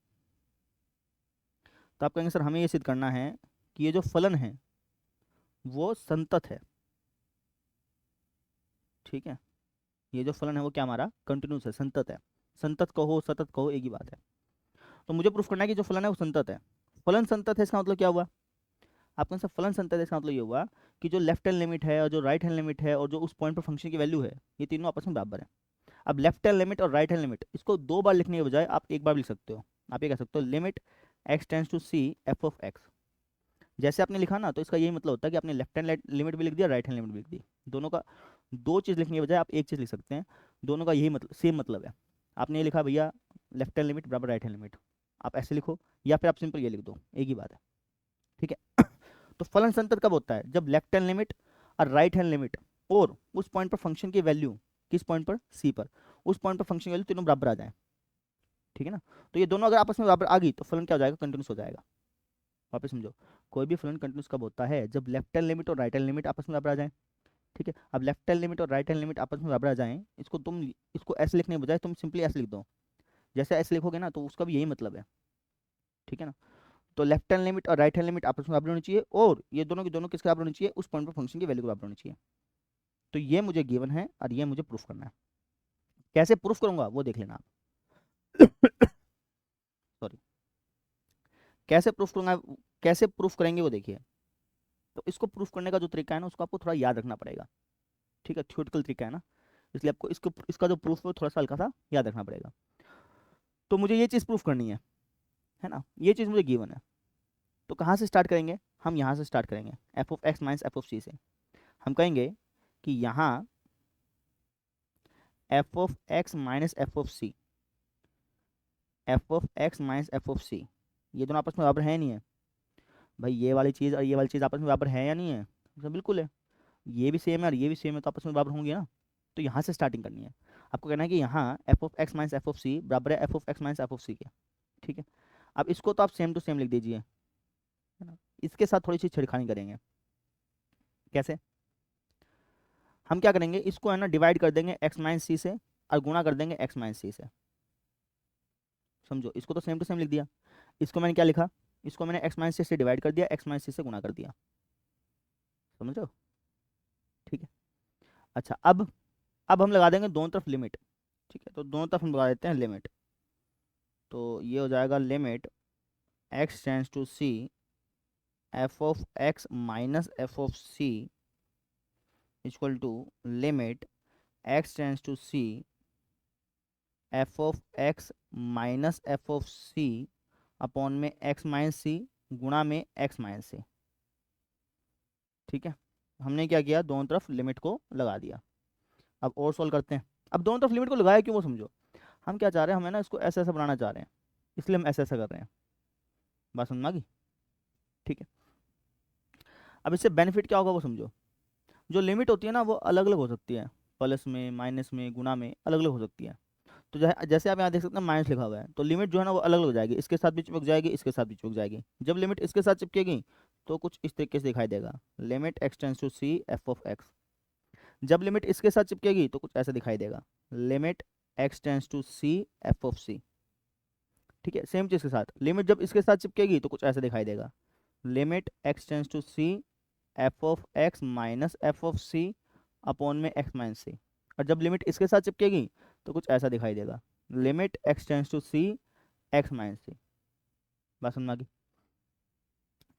तो आप कहेंगे सर हमें ये सिद्ध करना है कि ये जो फलन है वो संतत है। ठीक है। ये जो फलन है वो क्या हमारा कंटिन्यूस है, संतत है। संतत कहो सतत कहो एक ही बात है। तो मुझे प्रूफ करना है कि जो फलन है वो संतत है। फलन संतत है, इसका मतलब क्या हुआ? आपके सब फलन संतत है, इसका मतलब ये हुआ कि जो लेफ्ट हैंड लिमिट है और जो राइट हैंड लिमिट है और जो उस पॉइंट पर फंक्शन की वैल्यू है ये तीनों आपस में बराबर है। अब लेफ्ट हैंड लिमिट और राइट हैंड लिमिट इसको दो बार लिखने के बजाय आप एक बार भी लिख सकते हो। आप ये कह सकते हो limit x tends to C F of X. जैसे आपने लिखा ना तो इसका यही मतलब होता है कि आपने लेफ्ट हैंड लिमिट भी लिख दिया, राइट हैंड लिमिट भी लिख दी। दोनों का दो चीज़ लिखने के बजाय आप एक चीज़ लिख सकते हैं। दोनों का यही मतलब सेम मतलब है। आपने ये लिखा भैया लेफ्ट हैंड लिमिट बराबर राइट हैंड लिमिट, आप ऐसे लिखो या फिर आप सिंपल ये लिख दो, एक ही बात है। ठीक है। तो फलन संतत कब होता है? जब लेफ्ट हैंड लिमिट और राइट हैंड लिमिट और उस पॉइंट पर फंक्शन की वैल्यू, किस पॉइंट पर? सी पर, उस पॉइंट पर फंक्शन की वैल्यू तीनों बराबर आ जाए। ठीक है ना। तो ये दोनों अगर आपस में बराबर आ गई तो फलन क्या हो जाएगा? कंटिन्यूस हो जाएगा। वापस समझो, कोई भी फलन कंटिन्यूस कब होता है? जब लेफ्ट हैंड लिमिट और राइट हैंड लिमिट आपस में बराबर आ जाए। ठीक है। अब लेफ्ट हैंड लिमिट और राइट हैंड लिमिट आपस में बराबर आ जाए, इसको ऐसे लिखने के बजाय तुम सिंपली ऐसे लिख दो। जैसे ऐसे लिखोगे ना तो उसका भी यही मतलब है। ठीक है ना। तो लेफ्ट हैंड लिमिट और राइट हैंड लिमिट आपस में बराबर होनी चाहिए और ये दोनों की दोनों किसके बराबर होनी चाहिए? उस पॉइंट पर फंक्शन की वैल्यू के बराबर होनी चाहिए। तो ये मुझे गिवन है और ये मुझे प्रूफ करना है। कैसे प्रूफ करूंगा वो देख लेना आप। सॉरी, कैसे प्रूफ करूंगा, कैसे प्रूफ करेंगे वो देखिए। तो इसको प्रूफ करने का जो तरीका है ना उसको आपको थोड़ा याद रखना पड़ेगा। ठीक है, थ्योरेटिकल तरीका है ना, इसलिए आपको इसका जो प्रूफ है वो थोड़ा सा हल्का सा याद रखना पड़ेगा। तो मुझे ये चीज़ प्रूफ करनी है ना, ये चीज़ मुझे गिवन है। तो कहाँ से स्टार्ट करेंगे? हम यहाँ से स्टार्ट करेंगे f of x minus F of c से। हम कहेंगे कि यहाँ f of x minus F of c, F of x minus F of c, ये दोनों आपस में बराबर है नहीं है? भाई ये वाली चीज़ और ये वाली चीज़ आपस में बराबर है या नहीं है? तो बिल्कुल है। ये भी सेम है और ये भी सेम है तो आपस में बराबर होंगे ना। तो यहाँ से स्टार्टिंग करनी है। आपको कहना है कि यहाँ f of x minus F of c बराबर है F of x minus F of c के। ठीक है। अब इसको तो आप सेम टू सेम लिख दीजिए, है ना। इसके साथ थोड़ी सी छेड़खानी करेंगे। कैसे? हम क्या करेंगे, इसको है ना डिवाइड कर देंगे एक्स माइनस सी से और गुणा कर देंगे एक्स माइनस सी से। समझो, इसको तो सेम टू सेम लिख दिया। इसको मैंने क्या लिखा? इसको मैंने एक्स माइनस सी से डिवाइड कर दिया, एक्स माइनस सी से गुणा कर दिया। समझो। ठीक है। अच्छा, अब हम लगा देंगे दोनों तरफ लिमिट। ठीक है, तो दोनों तरफ हम लगा देते हैं लिमिट। तो ये हो जाएगा limit x tends to C F of x minus F of C equal to limit x tends to C F of x minus F of C upon में एक्स माइनस सी गुणा में X minus सी। ठीक है। हमने क्या किया, दोनों तरफ लिमिट को लगा दिया। अब और सॉल्व करते हैं। अब दोनों तरफ लिमिट को लगाया क्यों वो समझो। हम क्या चाह रहे हैं, हमें ना इसको ऐसा ऐसा बनाना चाह रहे हैं, इसलिए हम ऐसा ऐसा कर रहे हैं। बात समझ में आ गई? ठीक है। अब इससे बेनिफिट क्या होगा वो समझो। जो लिमिट होती है ना वो अलग अलग हो सकती है, प्लस में माइनस में गुणा में अलग अलग हो सकती है। तो जैसे आप यहाँ देख सकते हैं माइनस लिखा हुआ है तो लिमिट जो है ना वो अलग अलग हो जाएगी, इसके साथ भी चिपक जाएगी, इसके साथ भी चिपक जाएगी। जब लिमिट इसके साथ चिपकेगी तो कुछ इस तरीके से दिखाई देगा, limit x tends to C F of x. जब लिमिट इसके साथ चिपकेगी तो कुछ ऐसा दिखाई देगा, limit x tends to C F of c. ठीक है, सेम चीज़ के साथ लिमिट जब इसके साथ चिपकेगी तो कुछ ऐसा दिखाई देगा, limit x tends to C F of x minus F of C upon में एक्स माइनस सी। और जब लिमिट इसके साथ चिपकेगी तो कुछ ऐसा दिखाई देगा, limit x tends to c x minus c. बात समझ में आ गई?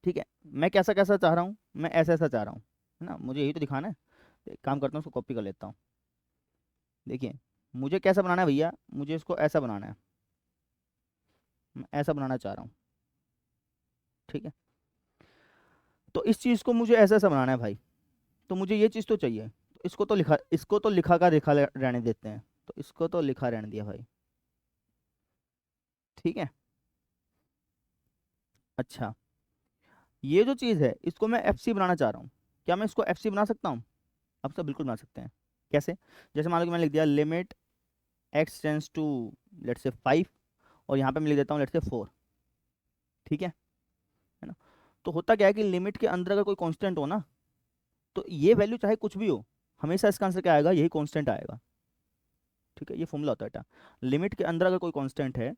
ठीक है, मैं कैसा कैसा चाह रहा हूँ, मैं ऐसा ऐसा चाह रहा हूँ, है ना, मुझे यही तो दिखाना है। एक काम करता हूँ, उसको कॉपी कर लेता हूँ। देखिए मुझे कैसा बनाना है भैया, मुझे इसको ऐसा बनाना है, मैं ऐसा बनाना चाह रहा हूँ। ठीक है, तो इस चीज़ को मुझे ऐसा ऐसा बनाना है भाई, तो मुझे ये चीज़ तो चाहिए, तो इसको तो लिखा का लिखा रहने देते हैं, तो इसको तो लिखा रहने दिया भाई। ठीक है, अच्छा ये जो चीज़ है इसको मैं एफ सी बनाना चाह रहा हूँ, क्या मैं इसको एफ सी बना सकता हूँ? अब सब बिल्कुल बना सकते हैं। कैसे? जैसे मान लो कि मैंने लिख दिया लिमिट एक्स टेंस टू लेट से 5, और यहाँ पे मैं लिख देता हूँ लेट से 4। ठीक है ना? तो होता क्या है कि लिमिट के अंदर अगर कोई कांस्टेंट हो ना, तो ये वैल्यू चाहे कुछ भी हो, हमेशा इसका आंसर क्या आएगा, यही कांस्टेंट आएगा। ठीक है, ये फॉर्मूला होता है बेटा, लिमिट के अंदर अगर कोई कांस्टेंट है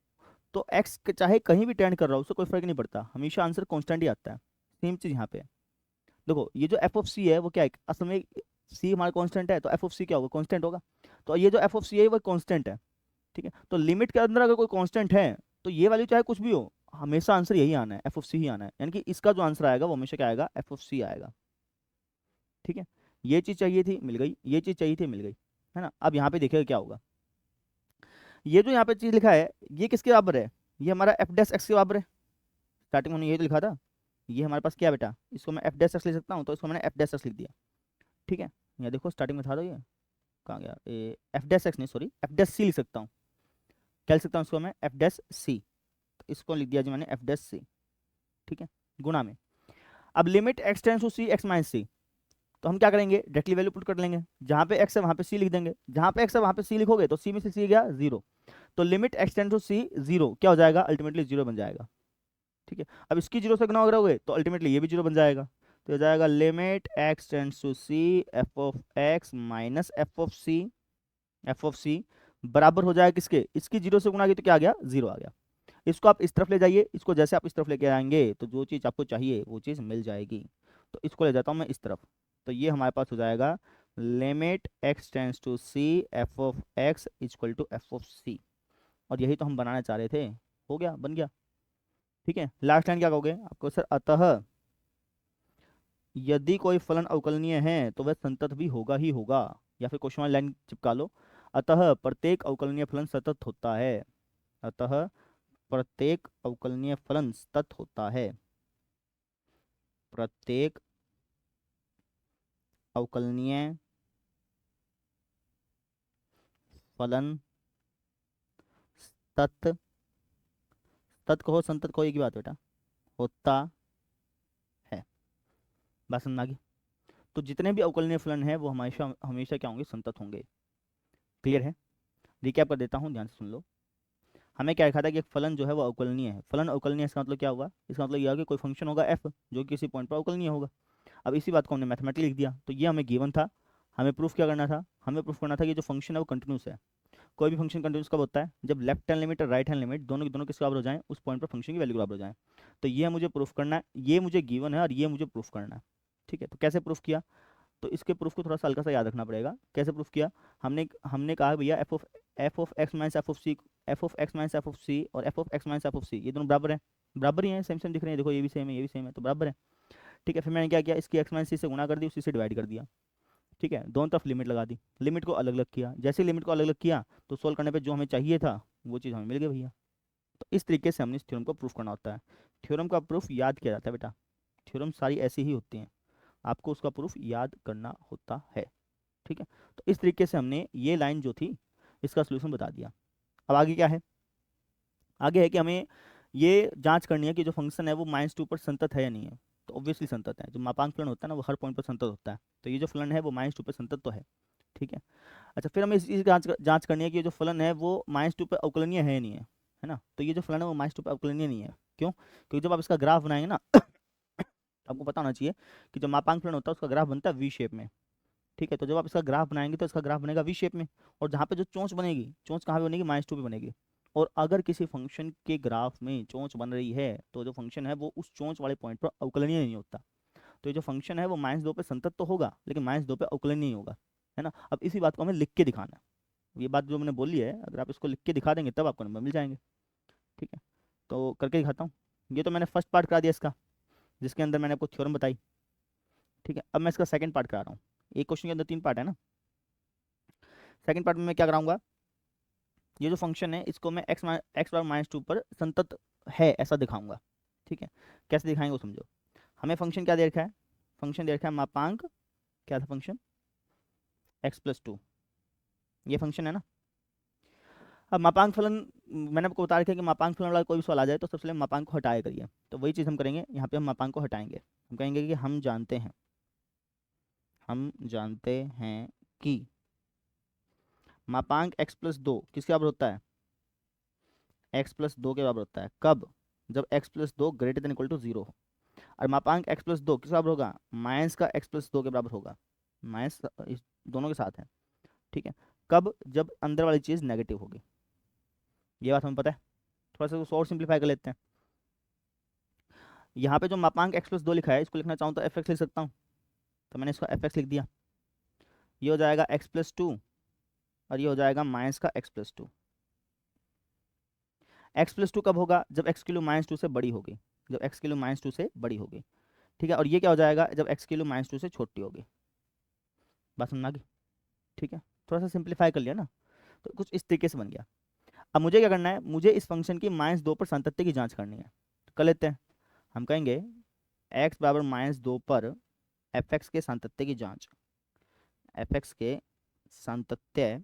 तो एक्स चाहे कहीं भी टेंड कर रहा हो उससे कोई फर्क नहीं पड़ता, हमेशा आंसर कांस्टेंट ही आता है। सेम चीज़ यहाँ पे है। देखो ये जो एफ ऑफ सी है वो क्या है, असल में सी हमारा कांस्टेंट है, तो एफ ऑफ सी क्या होगा, कांस्टेंट होगा। तो ये जो एफ ऑफ सी है वो कांस्टेंट है। ठीक है, तो लिमिट के अंदर अगर कोई कांस्टेंट है तो ये वैल्यू चाहे कुछ भी हो, हमेशा आंसर यही आना है, एफ ऑफ सी ही आना है, यानी कि इसका जो आंसर आएगा वो हमेशा क्या आएगा, एफ ऑफ सी आएगा। ठीक है, ये चीज़ चाहिए थी मिल गई, ये चीज़ चाहिए थी मिल गई, है ना। अब यहाँ पे देखिएगा क्या होगा, ये जो यहाँ पे चीज़ लिखा है ये किसके बराबर है, ये हमारा एफ डैश एक्स के बराबर है। स्टार्टिंग में ये तो लिखा था, ये हमारे पास क्या बेटा, इसको मैं एफ डैश एक्स लिख सकता हूँ, तो इसको मैंने एफ डैश एक्स लिख दिया। ठीक है, यहाँ देखो स्टार्टिंग में था तो ये कहाँ गया, एफ डैश एक्स नहीं सॉरी एफ डैश सी लिख सकता हूँ। क्या लिख सकता हूँ इसको मैं, एफ डैश सी, तो इसको लिख दिया जी मैंने एफ डैश सी। ठीक है, गुणा में। अब limit x tends to c x minus c, तो हम क्या करेंगे, डायरेक्टली वैल्यू पुट कर लेंगे, जहाँ पे एक्स है वहाँ पे सी लिख देंगे, जहाँ पे एक्स है वहाँ पे सी लिखोगे तो सी में से सी गया जीरो, तो limit x tends to C zero क्या हो जाएगा, अल्टीमेटली जीरो बन जाएगा। ठीक है, अब इसकी जीरो से गुना करोगे तो अल्टीमेटली ये भी जीरो बन जाएगा, तो हो जाएगा limit x tends to C F of x minus F of c, F of c बराबर हो जाएगा किसके, इसकी जीरो से गुना की तो क्या आ गया, जीरो आ गया। इसको आप इस तरफ ले जाइए, इसको जैसे आप इस तरफ लेके आएंगे तो जो चीज़ आपको चाहिए वो चीज़ मिल जाएगी। तो इसको ले जाता हूँ मैं इस तरफ, तो ये हमारे पास हो जाएगा limit x tends to C F of x equal to f of c, और यही तो हम बनाना चाह रहे थे, हो गया बन गया। ठीक है, लास्ट लाइन क्या कहोगे आपको, सर अतः यदि कोई फलन अवकलनीय है तो वह संतत भी होगा ही होगा, या फिर क्वेश्चन वाली लाइन चिपका लो, अतः प्रत्येक अवकलनीय फलन सतत होता है, अतः प्रत्येक अवकलनीय फलन सतत होता है, प्रत्येक अवकलनीय फलन सतत, सतत कहो संतत कहो एक ही बात बेटा, होता है। बात समझ में आ गई? तो जितने भी अवकलनीय फलन है वो हमेशा हमेशा क्या होंगे, संतत होंगे। क्लियर है? रिकैप कर देता हूँ, ध्यान से सुन लो। हमें क्या लिखा था कि एक फलन जो है वो अवकलनीय है, फलन अवकलनीय इसका मतलब क्या हुआ, इसका मतलब यह है कि कोई फंक्शन होगा एफ जो किसी पॉइंट पर अवकलनीय होगा। अब इसी बात को हमने मैथमेटिकली लिख दिया, तो ये हमें गिवन था, हमें प्रूफ क्या करना था, हमें प्रूफ करना था कि जो फंक्शन है वो कंटिन्यूस है। कोई भी फंक्शन कंटिन्यूस कब होता है, जब लेफ्ट हैंड लिमिट और राइट हैंड लिमिट दोनों के दोनों किसके बराबर हो जाएं, उस पॉइंट पर फंक्शन की वैल्यू बराबर हो जाए। तो ये मुझे प्रूफ करना है, ये मुझे गिवन है और ये मुझे प्रूफ करना है। ठीक है, तो कैसे प्रूफ किया, तो इसके प्रूफ को थोड़ा सा हल्का सा याद रखना पड़ेगा। कैसे प्रूफ किया, हमने हमने कहा भैया f of x minus F of c, F of x minus F of c और F of x minus F of c ये दोनों बराबर हैं, बराबर ही हैं, सेम सेम दिख रहे हैं, देखो ये भी सेम है ये भी सेम है, तो बराबर है। ठीक है, फिर मैंने क्या किया, इसकी एक्स माइनस सी से गुणा कर दी, उसी से डिवाइड कर दिया। ठीक है, दोनों तरफ लिमिट लगा दी, लिमिट को अलग अलग किया, जैसे लिमिट को अलग अलग किया तो सोल्व करने पे जो हमें चाहिए था वो चीज़ हमें मिल गई भैया। तो इस तरीके से हमने इस थ्योरम को प्रूफ करना होता है। थ्योरम का प्रूफ याद किया जाता है बेटा, थ्योरम सारी ऐसी ही होती हैं, आपको उसका प्रूफ याद करना होता है। ठीक है, तो इस तरीके से हमने ये लाइन जो थी इसका सोल्यूशन बता दिया। अब आगे क्या है, आगे है कि हमें ये जांच करनी है कि जो फंक्शन है वो -2 पर संतत है या नहीं है। तो ऑब्वियसली संतत है, जो मापांक फलन होता है ना वो हर पॉइंट पर संतत होता है, तो ये जो फलन है वो -2 पर संतत तो है। ठीक है, अच्छा फिर हमें इस चीज़ की जांच करनी है कि ये जो फलन है वो -2 पर अवकलनीय है या नहीं है ना। तो ये जो फलन है वो -2 पर अवकलनीय नहीं है, क्यों, क्योंकि जब आप इसका ग्राफ बनाएंगे ना तो आपको पता होना चाहिए कि जो मापांक फलन होता है उसका ग्राफ बनता है वी शेप में। ठीक है, तो जब आप इसका ग्राफ बनाएंगे तो इसका ग्राफ बनेगा वी शेप में, और जहाँ पे जो चोंच बनेगी, चोंच कहाँ पे बनेगी, -2 पे बनेगी। और अगर किसी फंक्शन के ग्राफ में चोंच बन रही है तो जो फंक्शन है वो उस चोंच वाले पॉइंट पर अवकलनीय नहीं होता। तो ये जो फंक्शन है वो -2 पे संतत तो होगा लेकिन -2 पे अवकलनीय नहीं होगा, है ना। अब इसी बात को हमें लिख के दिखाना है। ये बात जो मैंने बोली है अगर आप इसको लिख के दिखा देंगे तब आपको नंबर मिल जाएंगे। ठीक है, तो करके दिखाता हूँ। ये तो मैंने फर्स्ट पार्ट करा दिया इसका, जिसके अंदर मैंने आपको थ्योरम बताई। ठीक है, अब मैं इसका सेकंड पार्ट करा रहा हूँ। एक क्वेश्चन के अंदर 3 पार्ट है ना। सेकंड पार्ट में मैं क्या कराऊंगा, ये जो फंक्शन है इसको मैं एक्स बार -2 पर संतत है ऐसा दिखाऊंगा। ठीक है, कैसे दिखाएंगे वो समझो। हमें फंक्शन क्या दे रखा है, फंक्शन दे रखा है मापांक, क्या था फंक्शन, x+2, ये फंक्शन है ना। अब मापांक फलन, मैंने आपको बता रखा है कि मापांक फलन वाला कोई भी सवाल आ जाए तो सबसे पहले मापांक को हटाया करिए। तो वही चीज़ हम करेंगे यहाँ पे, हम मापांक को हटाएंगे। हम कहेंगे कि हम जानते हैं कि मापांक x+2 किसके बराबर होता है, x+2 के बराबर होता है। कब, जब x+2 greater than equal to 0 हो। और मापांक x+2 किस बराबर होगा, माइनस का x+2 के बराबर होगा, माइनस इस दोनों के साथ है। ठीक है, कब, जब अंदर वाली चीज़ नेगेटिव होगी। ये बात हमें पता है। थोड़ा सा उसको और सिंप्लीफाई कर लेते हैं। यहाँ पे जो मापांक x+2 लिखा है इसको लिखना चाहूँ तो fx लिख सकता हूँ, तो मैंने इसको fx लिख दिया। ये हो जाएगा x+2 और ये हो जाएगा माइनस का x+2। x+2 कब होगा, जब x की वैल्यू -2 से बड़ी होगी, जब x की वैल्यू -2 से बड़ी होगी। ठीक है, और ये क्या हो जाएगा, जब x की वैल्यू -2 से छोटी होगी। बात समझ आ गई। ठीक है, थोड़ा सा सिंप्लीफाई कर लिया ना, तो कुछ इस तरीके से बन गया। अब मुझे क्या करना है, मुझे इस फंक्शन की -2 पर सातत्य की जांच करनी है। तो कर लेते हैं। हम कहेंगे x बराबर -2 पर fx के सातत्य की जांच, fx के सातत्य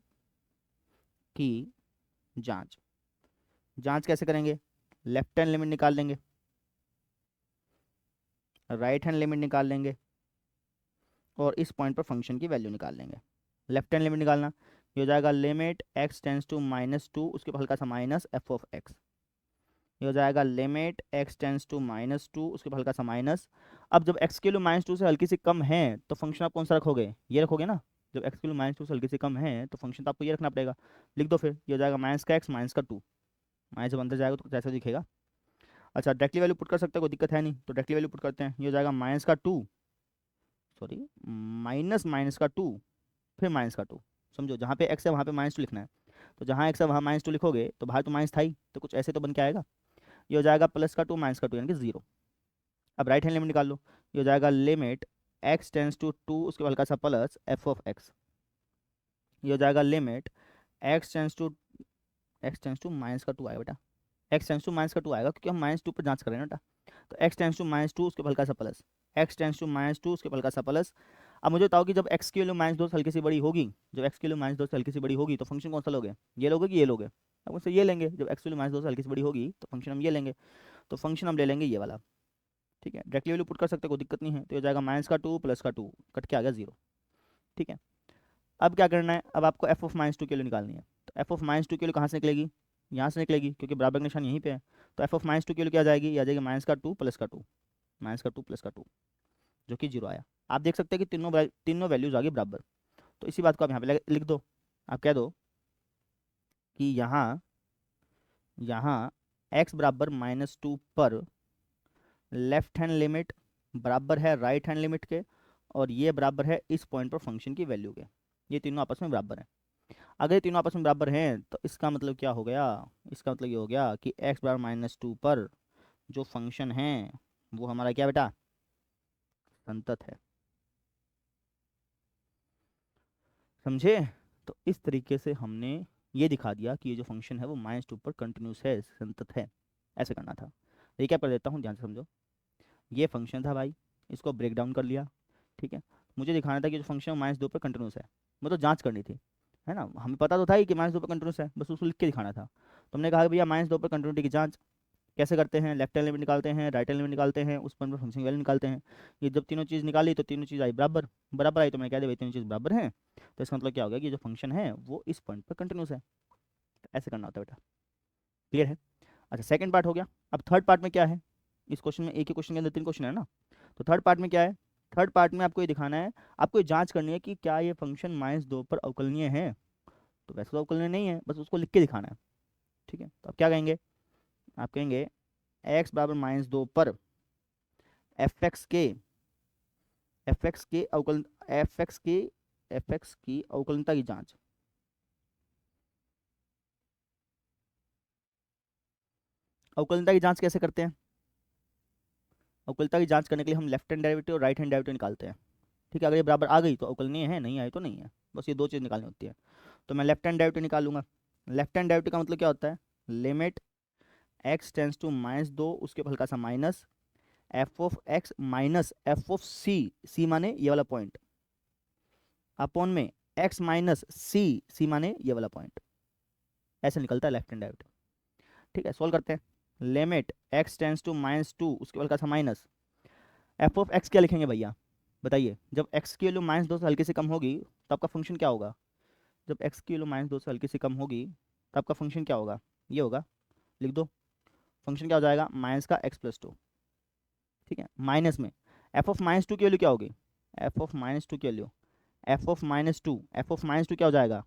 की जांच। जांच कैसे करेंगे, लेफ्ट हैंड लिमिट निकाल लेंगे, राइट हैंड लिमिट निकाल लेंगे, और इस पॉइंट पर फंक्शन की वैल्यू निकाल लेंगे। लेफ्ट हैंड लिमिट निकालना, ये हो जाएगा लिमिट x टेंस टू -2, उसके ऊपर हल्का सा माइनस f ऑफ x। ये हो जाएगा लिमिट x टेंस टू -2, उसके ऊपर हल्का सा माइनस। अब जब x की वैल्यू -2 से हल्की सी कम है तो फंक्शन आप कौन सा रखोगे, ये रखोगे ना। जब x की वैल्यू -2 से हल्की सी कम है तो फंक्शन तो आपको ये रखना पड़ेगा। लिख दो फिर, ये हो जाएगा माइनस का x माइनस का 2, माइनस जब अंदर जाएगा तो कुछ ऐसा दिखेगा। अच्छा, डायरेक्टली वैल्यू पुट कर सकते हैं, कोई दिक्कत है नहीं, तो डायरेक्टली वैल्यू पुट करते हैं। ये हो जाएगा माइनस का 2, सॉरी माइनस माइनस का 2, फिर माइनस का 2। समझो, जहाँ पे x है वहाँ पे -2 लिखना है। तो जहाँ x है वहाँ -2 लिखोगे तो बाहर तो माइनस था ही, तो कुछ ऐसे तो बन के आएगा। ये हो जाएगा प्लस का 2 माइनस का 2 यानी कि 0। अब राइट हैंड लिमिट निकाल लो, ये हो जाएगा लिमिट x टेंस टू 2, उसके बाद हल्का सा प्लस f ऑफ x। ये हो जाएगा limit x tends to minus का 2 आएगा बेटा, x टेंस टू माइनस का 2 आएगा क्योंकि हम -2 पर जांच कर रहे हैं ना बेटा। तो x टेंस टू -2, उसके बाद हल्का सा प्लस, x टेंस टू -2, उसके बाद हल्का सा प्लस। अब मुझे बताओ कि जब x की वैल्यू -2 से हल्की सी बड़ी होगी, जब x की वैल्यू -2 से हल्की सी बड़ी होगी तो फंक्शन कौन सा लोगे, ये लोगे कि ये लोगे। अब उससे ये लेंगे, जब x की वैल्यू -2 से हल्की सी बड़ी होगी तो फंक्शन हम ये लेंगे, तो फंक्शन हम ले लेंगे ये वाला। ठीक है, डायरेक्टली वैल्यू पुट कर सकते हैं, कोई दिक्कत नहीं है। तो ये हो जाएगा माइनस का 2 प्लस का 2, कट के आ गया 0। ठीक है, अब क्या करना है, अब आपको f ऑफ -2 की वैल्यू निकालनी है। तो f ऑफ -2 की वैल्यू कहाँ से निकलेगी, यहाँ से निकलेगी क्योंकि बराबर का निशान यहीं पे है। तो f ऑफ -2 की वैल्यू क्या आ जाएगी, ये आ जाएगी माइनस का 2 प्लस का 2, माइनस का 2 प्लस का 2, जो कि 0 आया। आप देख सकते हैं कि तीनों वैल्यूज आ गई बराबर। तो इसी बात को आप यहाँ पे लिख दो। आप कह दो कि यहाँ यहाँ x बराबर -2 पर लेफ्ट हैंड लिमिट बराबर है राइट हैंड लिमिट के, और ये बराबर है इस पॉइंट पर फंक्शन की वैल्यू के। ये तीनों आपस में बराबर हैं। अगर ये तीनों आपस में बराबर हैं तो इसका मतलब क्या हो गया, इसका मतलब ये हो गया कि x बराबर -2 पर जो फंक्शन है वो हमारा क्या बेटा, संतत है। समझे। तो इस तरीके से हमने ये दिखा दिया कि ये जो फंक्शन है वो -2 पर कंटिन्यूस है, संतत है। ऐसे करना था। रिकैप कर देता हूँ, ध्यान से समझो। ये फंक्शन था भाई, इसको ब्रेक डाउन कर लिया। ठीक है, मुझे दिखाना था कि जो फंक्शन -2 पर कंटिन्यूस है, मतलब जांच करनी थी, है ना। हमें पता तो था ही कि -2 पर कंटिन्यूस है, बस उसको लिख के दिखाना था। तो हमने कहा कि भैया -2 पर कंटिन्यूटी की जांच कैसे करते हैं, लेफ्ट हैंड लिमिट निकालते हैं, राइट हैंड लिमिट निकालते हैं, उस पर फंक्शन वैल्यू निकालते हैं। ये जब तीनों चीज़ निकाली तो तीनों चीज़ आई बराबर, बराबर आई तो मैंने कह दिया भाई तीनों चीज़ बराबर हैं, तो इसका मतलब क्या हो गया कि जो फंक्शन है वो इस पॉइंट पर कंटिन्यूस है। तो ऐसे करना होता है बेटा, क्लियर है। अच्छा, सेकंड पार्ट हो गया। अब थर्ड पार्ट में क्या है, इस क्वेश्चन में, एक ही क्वेश्चन के अंदर 3 क्वेश्चन है ना। तो थर्ड पार्ट में क्या है, थर्ड पार्ट में आपको ये दिखाना है, आपको ये जांच करनी है कि क्या ये फंक्शन -2 पर अवकलनीय है। तो वैसे तो अवकलनीय नहीं है, बस उसको लिख के दिखाना है। ठीक है, तो आप क्या कहेंगे, आप कहेंगे x बराबर -2 पर एफ एक्स के अवकलन एफ एक्स की अवकलनता की जांच। अवकलनता की जांच कैसे करते हैं, अवकलनता की जांच करने के लिए हम लेफ्ट हैंड डेरिवेटिव और राइट हैंड डेरिवेटिव निकालते हैं। ठीक है, अगर ये बराबर आ गई तो अवकलनीय है, नहीं आई तो नहीं है, बस ये दो चीज़ निकालनी होती है। तो मैं लेफ्ट हैंड डेरिवेटिव निकालूंगा। लेफ्ट हैंड डेरिवेटिव का मतलब क्या होता है, लिमिट x टेंस टू -2, उसके हल्का सा minus F of x minus F of c माने ये वाला पॉइंट, अपॉन में x माइनस सी माने ये वाला पॉइंट। ऐसे निकलता है लेफ्ट हैंड डेरिवेटिव। ठीक है, सोल्व करते हैं। लिमिट x टेंस टू -2, उसके हल्का सा माइनस एफ ऑफ एक्स क्या लिखेंगे भैया, बताइए। जब x की वैल्यू -2 से हल्की से कम होगी तो आपका फंक्शन क्या होगा, जब x की वैल्यू -2 से हल्की से कम होगी तो आपका फंक्शन क्या होगा, ये होगा, लिख दो। फंक्शन क्या हो जाएगा, माइनस का x+2। ठीक है, माइनस में एफ ऑफ -2 की वैल्यू क्या होगी, एफ ऑफ -2 की वैल्यू एफ ऑफ -2 क्या हो जाएगा,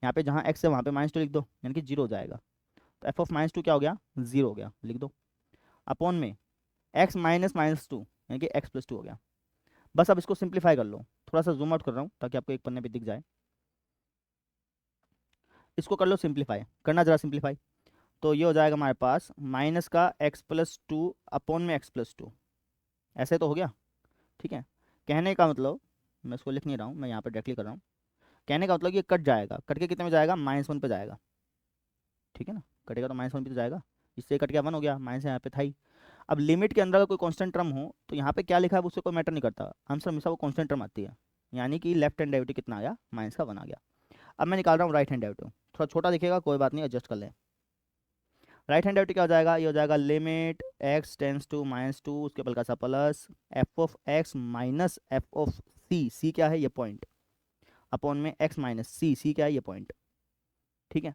यहाँ पे जहाँ x है वहाँ पे -2 लिख दो, यानी कि 0 हो जाएगा। तो एफ ऑफ -2 क्या हो गया, 0 हो गया, लिख दो। अपॉन में x माइनस -2 यानी कि x+2 हो गया। बस अब इसको सिंप्लीफाई कर लो, थोड़ा सा जूम आउट कर रहा हूँ ताकि आपको एक पन्ने पे दिख जाए। इसको कर लो सिंप्लीफाई, करना जरा सिंप्लीफाई। तो ये हो जाएगा हमारे पास माइनस का x+2 अपॉन में x+2, ऐसे तो हो गया। ठीक है, कहने का मतलब, मैं इसको लिख नहीं रहा हूँ, मैं यहाँ पर डायरेक्टली कर रहा हूँ। कहने का मतलब ये कट जाएगा, कट के कितने में जाएगा, -1 पे जाएगा। ठीक है ना, कटेगा तो -1 पे तो जाएगा, इससे कट गया 1 हो गया, माइनस यहाँ पे था ही। अब लिमिट के अंदर अगर कोई कांस्टेंट टर्म हो तो यहाँ पे क्या लिखा है उससे कोई मैटर नहीं करता, आंसर हमेशा वो कांस्टेंट टर्म आती है। यानी कि लेफ्ट हैंड डेरिवेटिव कितना आया, -1 आ गया। अब मैं निकाल रहा हूँ राइट हैंड डेरिवेटिव, थोड़ा छोटा दिखेगा, कोई बात नहीं, एडजस्ट कर लें। राइट हैंड डेरिवेटिव क्या हो जाएगा, ये हो जाएगा लिमिट x टेंस टू -2, उसके बल का सा plus F of x minus F of c क्या है ये पॉइंट, अपॉन में x माइनस सी क्या है ये पॉइंट। ठीक है,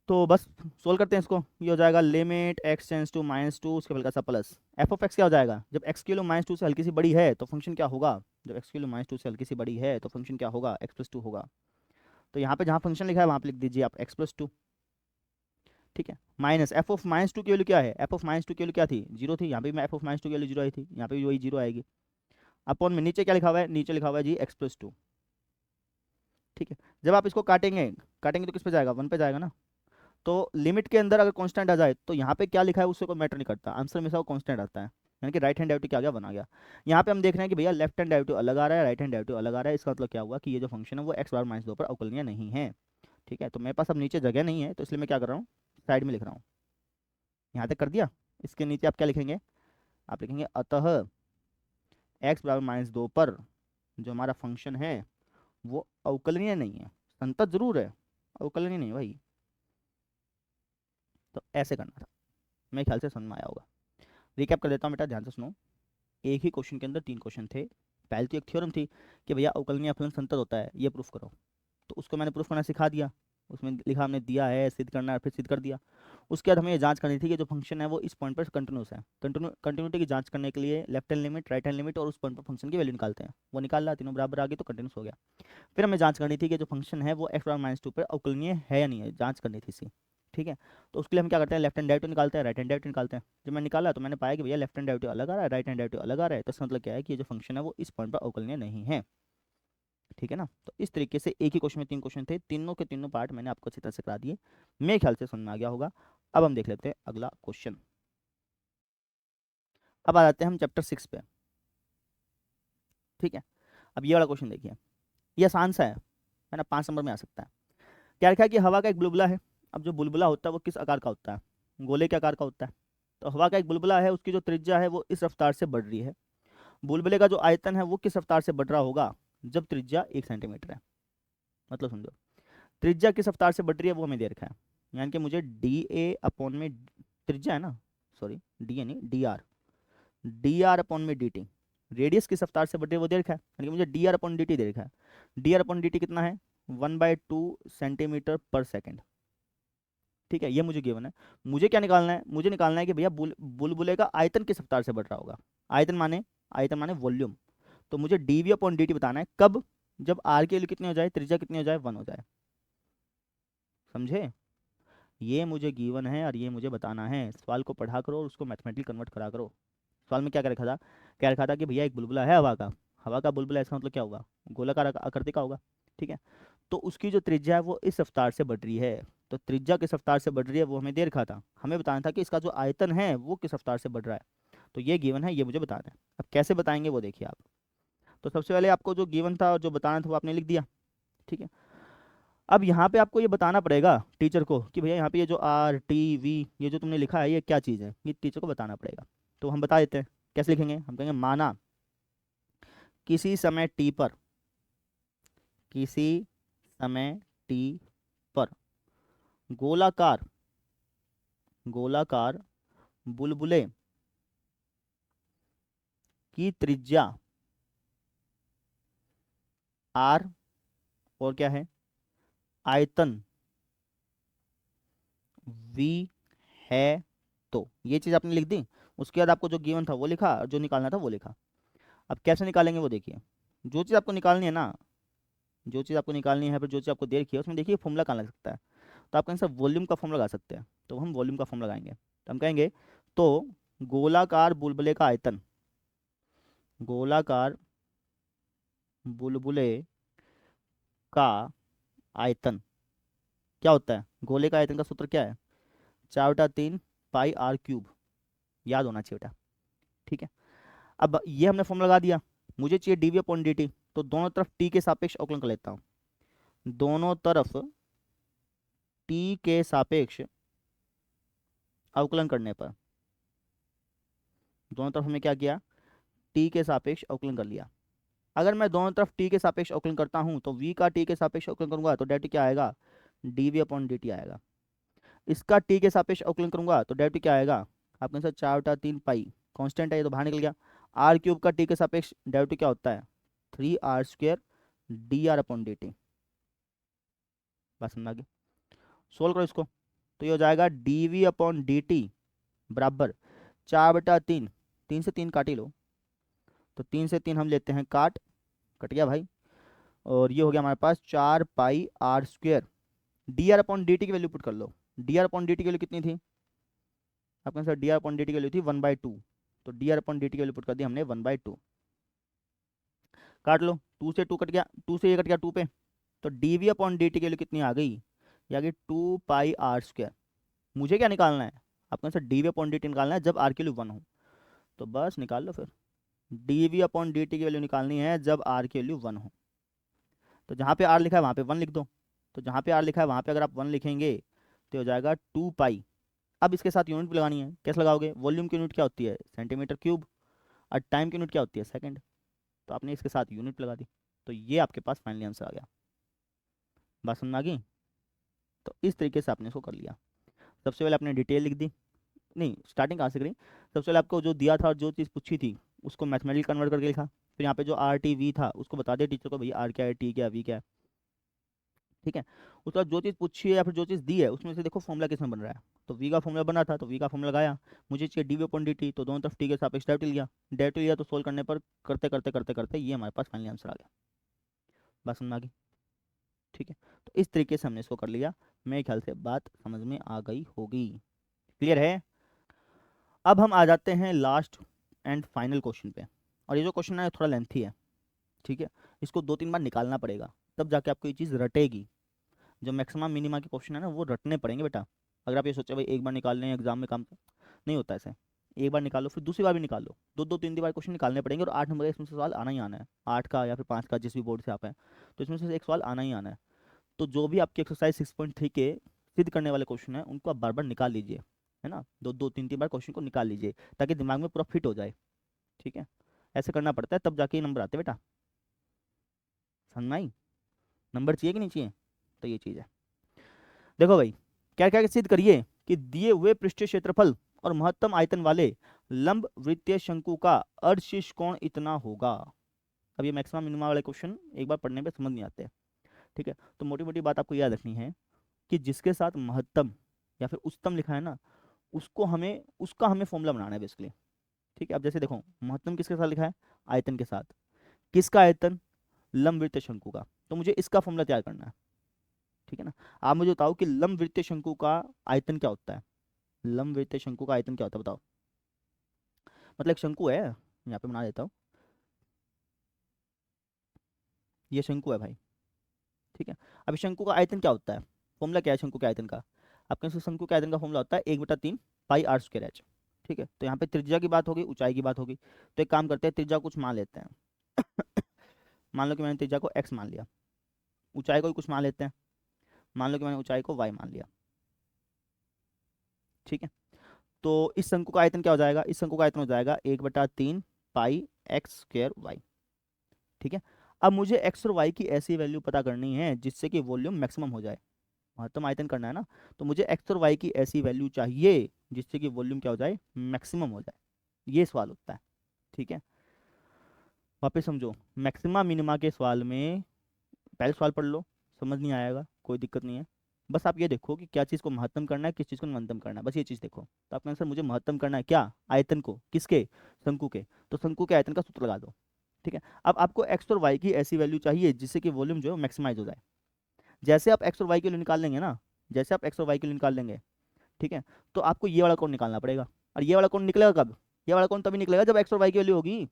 तो बस सोल्व करते हैं इसको। ये हो जाएगा लिमिट x टेंस टू -2, उसके बल का सा प्लस एफ ऑफ एक्स क्या हो जाएगा, जब x की वैल्यू -2 से हल्की सी बड़ी है तो फंक्शन क्या होगा, जब x की वैल्यू -2 से हल्की सी बड़ी है तो फंक्शन क्या होगा, x+2 होगा। तो यहाँ पे जहाँ फंक्शन लिखा है वहाँ पे लिख दीजिए आप x+2। ठीक है, माइनस एफ ऑफ -2 की वैल्यू क्या है, एफ ऑफ -2 की वैल्यू क्या थी, 0 थी, यहाँ पे मैं एफ ऑफ -2 की वैल्यू 0 आई थी, यहाँ पे भी वही 0 आएगी। अपॉन में नीचे क्या लिखा हुआ है, नीचे लिखा हुआ है जी x+2। ठीक है, जब आप इसको काटेंगे काटेंगे तो किस पे जाएगा, 1 पे जाएगा ना। तो लिमिट के अंदर अगर कांस्टेंट आ जाए तो यहाँ पे क्या लिखा है उससे कोई मैटर नहीं करता, आंसर हमेशा वो कांस्टेंट आता है। यानी कि राइट हैंड डेरिवेटिव क्या आ गया, 1 आ गया। यहाँ पे हम देख रहे हैं कि भैया लेफ्ट हैंड डेरिवेटिव अलग आ रहा है, राइट हैंड डेरिवेटिव अलग आ रहा है, इसका मतलब क्या हुआ कि ये जो फंक्शन है वो x बार -2 पर अवकलनीय नहीं है। ठीक है, तो मेरे पास अब नीचे जगह नहीं है तो इसलिए मैं क्या कर रहा हूँ, साइड में लिख रहा हूँ। यहाँ तक कर दिया, इसके नीचे आप क्या लिखेंगे, आप लिखेंगे अतः x बराबर -2 पर जो हमारा फंक्शन है वो अवकलनीय नहीं है, संतत जरूर है, अवकलनीय नहीं भाई। तो ऐसे करना था, मेरे ख्याल से समझ में आया होगा। रिकैप कर देता हूँ बेटा, ध्यान से सुनो। एक ही क्वेश्चन के अंदर 3 क्वेश्चन थे। पहले तो एक थ्योरम थी कि भैया अवकलनीय फलन संतत होता है, ये प्रूफ करो। तो उसको मैंने प्रूफ करना सिखा दिया, उसमें लिखा हमने दिया है, सिद्ध करना है, फिर सिद्ध कर दिया। उसके बाद हमें ये जांच करनी थी कि जो फंक्शन है वो इस पॉइंट पर कंटिन्यूस है। कंटिन्यूटी की जांच करने के लिए left hand limit, right hand limit और उस पॉइंट पर फंक्शन की वैल्यू निकालते हैं। वो निकाल रहा, तीनों बराबर आ गई तो कंटिन्यूस हो गया। फिर हमें जांच करनी थी कि जो फंक्शन है वो x/-2 पर अवकलनीय है या नहीं है, जांच करनी थी इसी। ठीक है, तो उसके लिए हम क्या करते हैं, लेफ्ट हैंड डेरिवेटिव निकालते हैं, राइट हैंड डेरिवेटिव निकालते हैं। जब मैं निकाला तो मैंने पाया कि भैया लेफ्ट हैंड डेरिवेटिव अलग आ रहा है, राइट हैंड डेरिवेटिव अलग आ रहा है, तो इसका मतलब क्या है कि ये जो फंक्शन है वो इस पॉइंट पर अवकलनीय नहीं है। ठीक है ना, तो इस तरीके से एक ही क्वेश्चन में 3 क्वेश्चन थे, तीनों के तीनों पार्ट मैंने आपको अच्छी तरह से करा दिए, मेरे ख्याल से समझ में आ गया होगा। अब हम देख लेते हैं अगला क्वेश्चन। अब आ जाते हैं हम चैप्टर 6 पे। ठीक है, अब ये वाला क्वेश्चन देखिए, ये आसान सा है ना, 5 नंबर में आ सकता है। क्या लिखा है कि हवा का एक बुलबुला है। अब जो बुलबुला होता है वो किस आकार का होता है, गोले के आकार का होता है। तो हवा का एक बुलबुला है, उसकी जो त्रिज्या है वो इस रफ्तार से बढ़ रही है। बुलबुले का जो आयतन है वो किस रफ्तार से बढ़ रहा होगा जब त्रिज्या 1 सेंटीमीटर है। मतलब समझो, त्रिज्या किस रफ्तार से बढ़ रही है वो हमें दे रखा है। यानी कि मुझे डी ए अपॉन में, त्रिज्या है ना, सॉरी डी ए नहीं, डी आर अपॉन में डी टी, रेडियस किस रफ्तार से बढ़ रही है वो दे रखा है। यानी कि मुझे d r upon D t दे रखा है। D r upon D t कितना है, 1/2 सेंटीमीटर पर सेकेंड। ठीक है, ये मुझे गिवन है। मुझे क्या निकालना है, मुझे निकालना है कि भैया बुलबुले का आयतन किस रफ्तार से बढ़ रहा होगा। आयतन माने आयतन माने वॉल्यूम। तो मुझे dv अपॉन dt बताना है, कब? जब r की वैल्यू कितनी हो जाए, त्रिज्या कितनी हो जाए, 1 हो जाए। समझे? ये मुझे गिवन है और ये मुझे बताना है। सवाल को पढ़ा करो और उसको मैथमेटिकली कन्वर्ट करा करो। सवाल में क्या क्या रखा था? क्या रखा था कि भैया एक बुलबुला है हवा का, हवा का बुलबुला, इसका मतलब क्या होगा, गोलाकार आकृति का होगा। ठीक है, तो उसकी जो त्रिज्या है वो इस रफ्तार से बढ़ रही है। तो त्रिज्या किस रफ्तार से बढ़ रही है वो हमें दे रखा था, हमें बताना था कि इसका जो आयतन है वो किस रफ्तार से बढ़ रहा है। तो ये गिवन है, ये मुझे बताना है। अब कैसे बताएंगे वो देखिए आप। तो सबसे पहले आपको जो गिवन था और जो बताना था वो आपने लिख दिया। ठीक है, अब यहाँ पे आपको ये बताना पड़ेगा टीचर को कि भैया यहाँ पे ये जो आर टी वी ये जो तुमने लिखा है ये क्या चीज़ है, ये टीचर को बताना पड़ेगा। तो हम बता देते हैं। कैसे लिखेंगे? हम कहेंगे माना किसी समय टी पर, किसी समय टी पर गोलाकार, गोलाकार बुलबुले की त्रिज्या आर और क्या है, आयतन वी है। तो ये चीज़ आपने लिख दी। उसके बाद आपको जो गिवन था वो लिखा और जो निकालना था वो लिखा। अब कैसे निकालेंगे वो देखिए। जो चीज़ आपको निकालनी है ना, जो चीज़ आपको निकालनी है, फिर जो चीज़ आपको दे रखी है उसमें देखिए फॉर्मूला कहाँ लग सकता है। तो आप कहेंगे सर वॉल्यूम का फॉर्म लगा सकते हैं, तो हम वॉल्यूम का फॉर्म लगाएंगे। तो हम कहेंगे तो गोलाकार बुलबुले का आयतन, गोलाकार बुलबुले का आयतन क्या होता है? गोले का आयतन का सूत्र क्या है? 4/3 पाई आर क्यूब। याद होना चाहिए बेटा। ठीक है, अब ये हमने फॉर्म लगा दिया। मुझे चाहिए डीवी अपॉन डी टी। तो दोनों तरफ टी के सापेक्ष अवकलन कर लेता हूँ। दोनों तरफ टी के सापेक्ष अवकलन करने पर, दोनों तरफ हमने क्या किया, टी के सापेक्ष अवकलन कर लिया। अगर मैं दोनों तरफ टी के सापेक्ष अवकलन करता हूँ तो v का टी के सापेक्ष अवकलन करूंगा तो डेरिवेटिव क्या आएगा, dv अपॉन dt आएगा। इसका टी के सापेक्ष अवकलन करूंगा तो डेरिवेटिव क्या आएगा, आपके साथ 4/3 पाई कांस्टेंट है ये तो बाहर निकल गया। आर क्यूब का टी के सापेक्ष डेरिवेटिव क्या होता है, 3r² dr अपॉन dt। बस समझ आ गया। सोल्व करो इसको। तो ये हो जाएगा dv अपॉन dt बराबर 4/3, 3 से 3 काट ही लो। तो 3 से 3 हम लेते हैं काट, कट गया भाई। और ये हो गया हमारे पास 4 pi r²। D r upon D T की वैल्यू पुट कर लो। D r upon D T की वैल्यू कितनी थी आपके sir, d r upon D T की वैल्यू थी 1/2। तो d r upon D T की वैल्यू पुट कर दी हमने 1/2। काट लो, 2 से 2 कट गया, 2 से ये कट गया 2 पे। तो D V upon D T की वैल्यू कितनी आ गई, ये आ गई 2 पाई r²। मुझे क्या निकालना है आपके sir, D V upon D T निकालना है जब आर की वैल्यू 1 हो। तो बस निकाल लो फिर। D V upon D T की वैल्यू निकालनी है जब आर की वैल्यू 1 हो। तो जहाँ पे आर लिखा है वहाँ पे 1 लिख दो। तो जहाँ पे आर लिखा है वहाँ पे अगर आप 1 लिखेंगे तो हो जाएगा 2 पाई। अब इसके साथ यूनिट भी लगानी है। कैसे लगाओगे, वॉल्यूम की यूनिट क्या होती है, सेंटीमीटर क्यूब, और टाइम की यूनिट क्या होती है, सेकंड। तो आपने इसके साथ यूनिट लगा दी। तो ये आपके पास फाइनली आंसर आ गया। बात समझ में आ गई? तो इस तरीके से आपने इसको कर लिया। सबसे पहले आपने डिटेल लिख दी, नहीं स्टार्टिंग कहाँ से करी, सबसे पहले आपको जो दिया था और जो चीज़ पूछी थी उसको मैथमेटिकली कन्वर्ट करके लिखा। फिर यहाँ पे जो आर टी वी था उसको बता दिया टीचर को, भैया आर क्या है, टी क्या है, वी क्या है। ठीक है, उसके बाद जो चीज़ पूछी है या फिर जो चीज़ दी है उसमें से देखो फॉर्मूला किस में बन रहा है। तो वी का फॉर्मूला बना था तो वी का फॉर्मूला लगाया। मुझे चाहिए D V upon D T, तो दोनों तरफ टी के सापेक्ष डेरिवेटिव लिया। डेरिवेटिव लिया तो सोल्व करने पर करते करते करते करते ये हमारे पास फाइनली आंसर आ गया। बात समझ में आ गई? ठीक है, तो इस तरीके से हमने इसको कर लिया। मेरे ख्याल से बात समझ में आ गई होगी। क्लियर है? अब हम आ जाते हैं लास्ट एंड फाइनल क्वेश्चन पे। और ये जो क्वेश्चन है थोड़ा लेंथी है। ठीक है, इसको 2-3 बार निकालना पड़ेगा तब जाके आपको ये चीज़ रटेगी। जो मैक्सिमम मिनिमा के क्वेश्चन है ना वो रटने पड़ेंगे बेटा। अगर आप ये सोचे भाई एक बार निकाल लें एग्जाम में काम, नहीं होता ऐसे। एक बार निकालो फिर दूसरी बार भी निकाल लो, दो दो तीन तीन बार क्वेश्चन निकालने पड़ेंगे। और 8 नंबर का इसमें से सवाल आना ही आना है, 8 का या फिर 5 का जिस भी बोर्ड से आप हैं, तो इसमें से एक सवाल आना ही आना है। तो जो भी आपकी एक्सरसाइज 6.3 के सिद्ध करने वाले क्वेश्चन है उनको आप बार बार निकाल लीजिए, है ना, दो दो तीन तीन बार क्वेश्चन को निकाल लीजिए ताकि दिमाग में पूरा फिट हो जाए। ठीक है, ऐसे करना पड़ता है तब जाके ये नंबर आते हैं बेटा। समझ में आई? नंबर चाहिए कि नहीं चाहिए? तो ये चीज़ है। देखो भाई, क्या क्या सिद्ध करिए कि दिए हुए पृष्ठीय क्षेत्रफल और महत्तम आयतन वाले लंब वृत्तीय शंकु का अर्धशीर्ष कोण इतना होगा। अब ये मैक्सिमम मिनिमम वाले क्वेश्चन एक बार पढ़ने पे समझ नहीं आते हैं। ठीक है, तो मोटी मोटी बात आपको याद रखनी है कि जिसके साथ महत्तम या फिर उच्चतम लिखा है ना, उसको हमें उसका हमें फॉर्मूला बनाना है बेसिकली। ठीक है। अब जैसे देखो महत्तम किसके साथ लिखा है, आयतन के साथ। किसका आयतन, लंबवृत्तीय शंकु का। तो मुझे इसका फॉर्मूला तैयार करना है, ठीक है ना। आप मुझे बताओ कि लंबवृत्तीय शंकु का आयतन क्या होता है, लंबवृत्तीय शंकु का आयतन क्या होता है बताओ। मतलब एक शंकु है, यहाँ पे बना देता हूँ, ये शंकु है भाई, ठीक है। अब शंकु का आयतन क्या होता है, फॉर्मूला क्या है शंकु के आयतन का। आपके शंकु के आयतन का फॉर्मूला होता है 1/3 पाई आर स्क्वायर एच, ठीक है। तो यहाँ पे त्रिज्या की बात होगी, ऊंचाई की बात होगी। तो एक काम करते हैं, त्रिज्या कुछ मान लेते हैं। मान लो कि मैंने त्रिज्या को x मान लिया, ऊंचाई को भी कुछ मान लेते हैं, मान लो कि मैंने ऊंचाई को y मान लिया, ठीक है। तो इस शंकु का आयतन क्या हो जाएगा, इस शंकु का आयतन हो जाएगा 1/3 पाई एक्स स्क्वायर वाई, ठीक है। अब मुझे एक्स और वाई की ऐसी वैल्यू पता करनी है जिससे कि वॉल्यूम मैक्सिमम हो जाए, महत्तम आयतन करना है ना। तो मुझे एक्स और वाई की ऐसी वैल्यू चाहिए जिससे कि वॉल्यूम क्या हो जाए, मैक्सिमम हो जाए। ये सवाल होता है, ठीक है। वापस समझो, मैक्सिमा मिनिमा के सवाल में पहले सवाल पढ़ लो, समझ नहीं आएगा कोई दिक्कत नहीं है। बस आप ये देखो कि क्या चीज़ को महत्तम करना है, किस चीज़ को न्यूनतम करना है, बस ये चीज़ देखो। तो आपका आंसर, मुझे महत्तम करना है क्या, आयतन को, किसके, शंकु के। तो शंकु के आयतन का सूत्र लगा दो, ठीक है। अब आपको एक्स और वाई की ऐसी वैल्यू चाहिए जिससे कि वॉल्यूम जो है मैक्सिमाइज हो जाए। जैसे आप एक्स और वाई के लिए निकाल लेंगे ना, जैसे आप एक्स और वाई के लिए निकाल लेंगे, ठीक है, तो आपको ये वाला कोण निकालना पड़ेगा। और ये वाला कोण निकलेगा कब, ये वाला कोण तभी निकलेगा जब एक्स और वाई की वैल्यू होगी।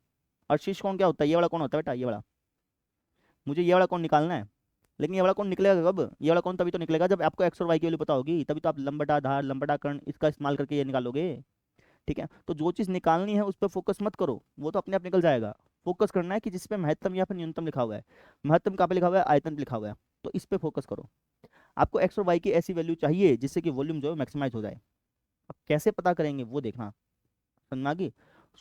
और शीर्ष कोण क्या होता है, ये वाला कोण होता है बेटा, ये वाला। मुझे ये वाला कोण निकालना है, लेकिन ये वाला कोण निकलेगा कब, ये वाला कोण तभी तो निकलेगा जब आपको एक्स और वाई की वैल्यू पता होगी, तभी तो आप लंबटा धार लंबटा कर्ण इसका इस्तेमाल करके ये निकालोगे, ठीक है। तो जो चीज़ निकालनी है उस पर फोकस मत करो, वो तो अपने आप निकल जाएगा। फोकस करना है कि जिस पे महत्तम या फिर न्यूनतम लिखा हुआ है। महत्तम कहाँ पे लिखा हुआ है, आयतन पे लिखा हुआ है, तो इस पे फोकस करो। आपको एक्स और वाई की ऐसी वैल्यू चाहिए जिससे कि वॉल्यूम जो है मैक्सिमाइज हो जाए। अब कैसे पता करेंगे वो देखना, समझ में आ गई।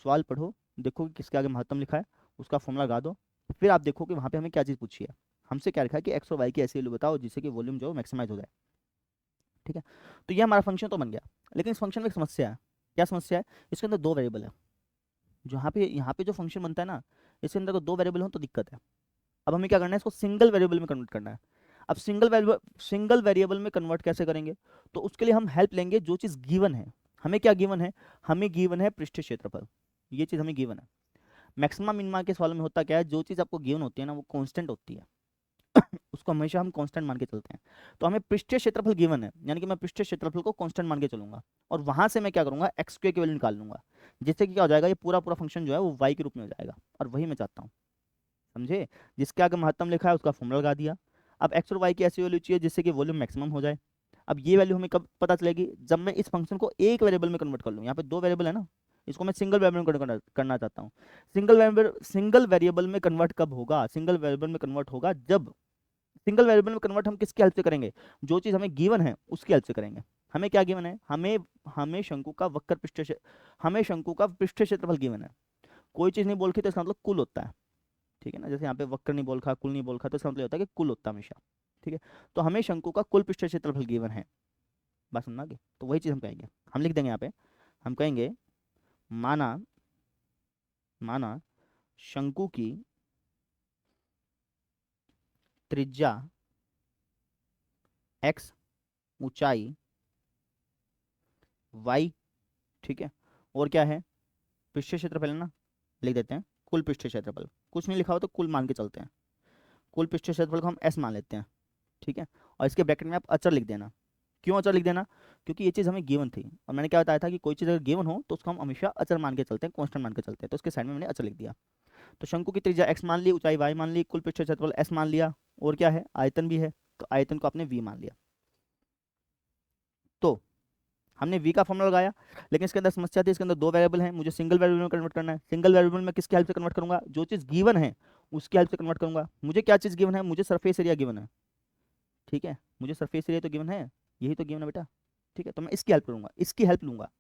सवाल पढ़ो, देखो कि किसके आगे महत्तम लिखा है, उसका फॉर्मूला लगा दो। फिर आप देखो कि वहाँ पे हमें क्या चीज़ पूछी है। हमसे क्या लिखा है कि एक्स और वाई की ऐसी वैल्यू बताओ जिससे कि वॉल्यूम जो है मैक्सिमाइज हो जाए, ठीक है। तो ये हमारा फंक्शन तो बन गया, लेकिन इस फंक्शन में एक समस्या है। क्या समस्या है, इसके अंदर दो वेरिएबल है। यहाँ पे जो फंक्शन बनता है ना, इसके अंदर अगर दो वेरिएबल हो तो दिक्कत है। अब हमें क्या करना है, इसको सिंगल वेरिएबल में कन्वर्ट करना है। अब सिंगल वेरिएबल में कन्वर्ट कैसे करेंगे, तो उसके लिए हम हेल्प लेंगे जो चीज़ गिवन है। हमें क्या गिवन है, हमें गिवन है पृष्ठीय क्षेत्रफल, ये चीज़ हमें गिवन है। मैक्सिमम मिनिमा के सवाल में होता क्या है, जो चीज़ आपको गिवन होती है ना वो कांस्टेंट होती है। उसको हमेशा हम कांस्टेंट मान के चलते हैं। तो हमें पृष्ठीय क्षेत्रफल गिवन है, यानी कि मैं पृष्ठीय क्षेत्रफल को कांस्टेंट मान के चलूंगा, और वहां से मैं क्या करूंगा, एक्स स्क्वायर की वैल्यू निकाल लूंगा, जिससे कि क्या हो जाएगा, ये पूरा पूरा फंक्शन जो है वो वाई के रूप में हो जाएगा। और वही मैं चाहता हूँ, समझे। जिसके आगे महत्तम लिखा है उसका फॉर्मूला लगा दिया। अब एक्स और वाई की ऐसी वैल्यू चाहिए जिससे कि वॉल्यूम मैक्सिमम हो जाए। अब ये वैल्यू हमें कब पता चलेगी, जब मैं इस फंक्शन को एक वेरिएबल में कन्वर्ट कर लूँ। यहाँ पे दो वेरिएबल है ना, इसको मैं सिंगल वेरिएबल में करना चाहता हूँ। सिंगल वेरिएबल में कन्वर्ट कब होगा, सिंगल वेरिएबल में कन्वर्ट होगा जब, सिंगल वेरिएबल में कन्वर्ट हम किसकी हेल्प से करेंगे, जो चीज़ हमें गिवन है उसकी हेल्प से करेंगे। हमें क्या गिवन है, हमें हमें शंकु का वक्र पृष्ठ हमें शंकु का पृष्ठ क्षेत्रफल गिवन है। कोई चीज़ नहीं बोल के तो इसका मतलब कुल होता है, ठीक है ना। जैसे यहाँ पे वक्र नहीं बोल खा, कुल नहीं बोल खा, तो इसका मतलब होता है कि कुल होता है हमेशा, ठीक है। तो हमें शंकु का कुल पृष्ठ क्षेत्रफल गिवन है, बात समझ गए। तो वही चीज़ हम कहेंगे, हम लिख देंगे यहाँ पे, हम कहेंगे माना माना शंकु की त्रिज्या x, ऊंचाई y, ठीक है, और क्या है, पृष्ठीय क्षेत्रफल है ना, लिख देते हैं कुल पृष्ठीय क्षेत्रफल। कुछ नहीं लिखा हो तो कुल मान के चलते हैं, कुल पृष्ठीय क्षेत्रफल को हम s मान लेते हैं, ठीक है। और इसके ब्रैकेट में आप अचर लिख देना। क्यों अचर लिख देना, क्योंकि ये चीज़ हमें गिवन थी, और मैंने क्या बताया था कि कोई चीज़ अगर गिवन हो तो उसको हम हमेशा अचर मान के चलते हैं, कांस्टेंट मान के चलते हैं। तो उसके साइड में मैंने अचर लिख दिया। तो शंकु की त्रिज्या x मान ली, ऊंचाई y मान ली, कुल पृष्ठीय क्षेत्रफल s मान लिया, और क्या है, आयतन भी है, तो आयतन को आपने v मान लिया। तो हमने v का फॉर्मूला लगाया, लेकिन इसके अंदर समस्या थी, इसके अंदर दो वेरिएबल हैं, मुझे सिंगल वेरिएबल में कन्वर्ट करना है। सिंगल वेरिएबल में किसकी हेल्प से कन्वर्ट करूंगा, जो चीज़ गिवन है उसकी हेल्प से कन्वर्ट करूंगा। मुझे क्या चीज़ गिवन है, मुझे सरफेस एरिया गिवन है, ठीक है। मुझे सरफेस एरिया तो गिवन है, यही तो गिवन है बेटा, ठीक है। तो मैं इसकी हेल्प करूंगा, इसकी हेल्प लूंगा,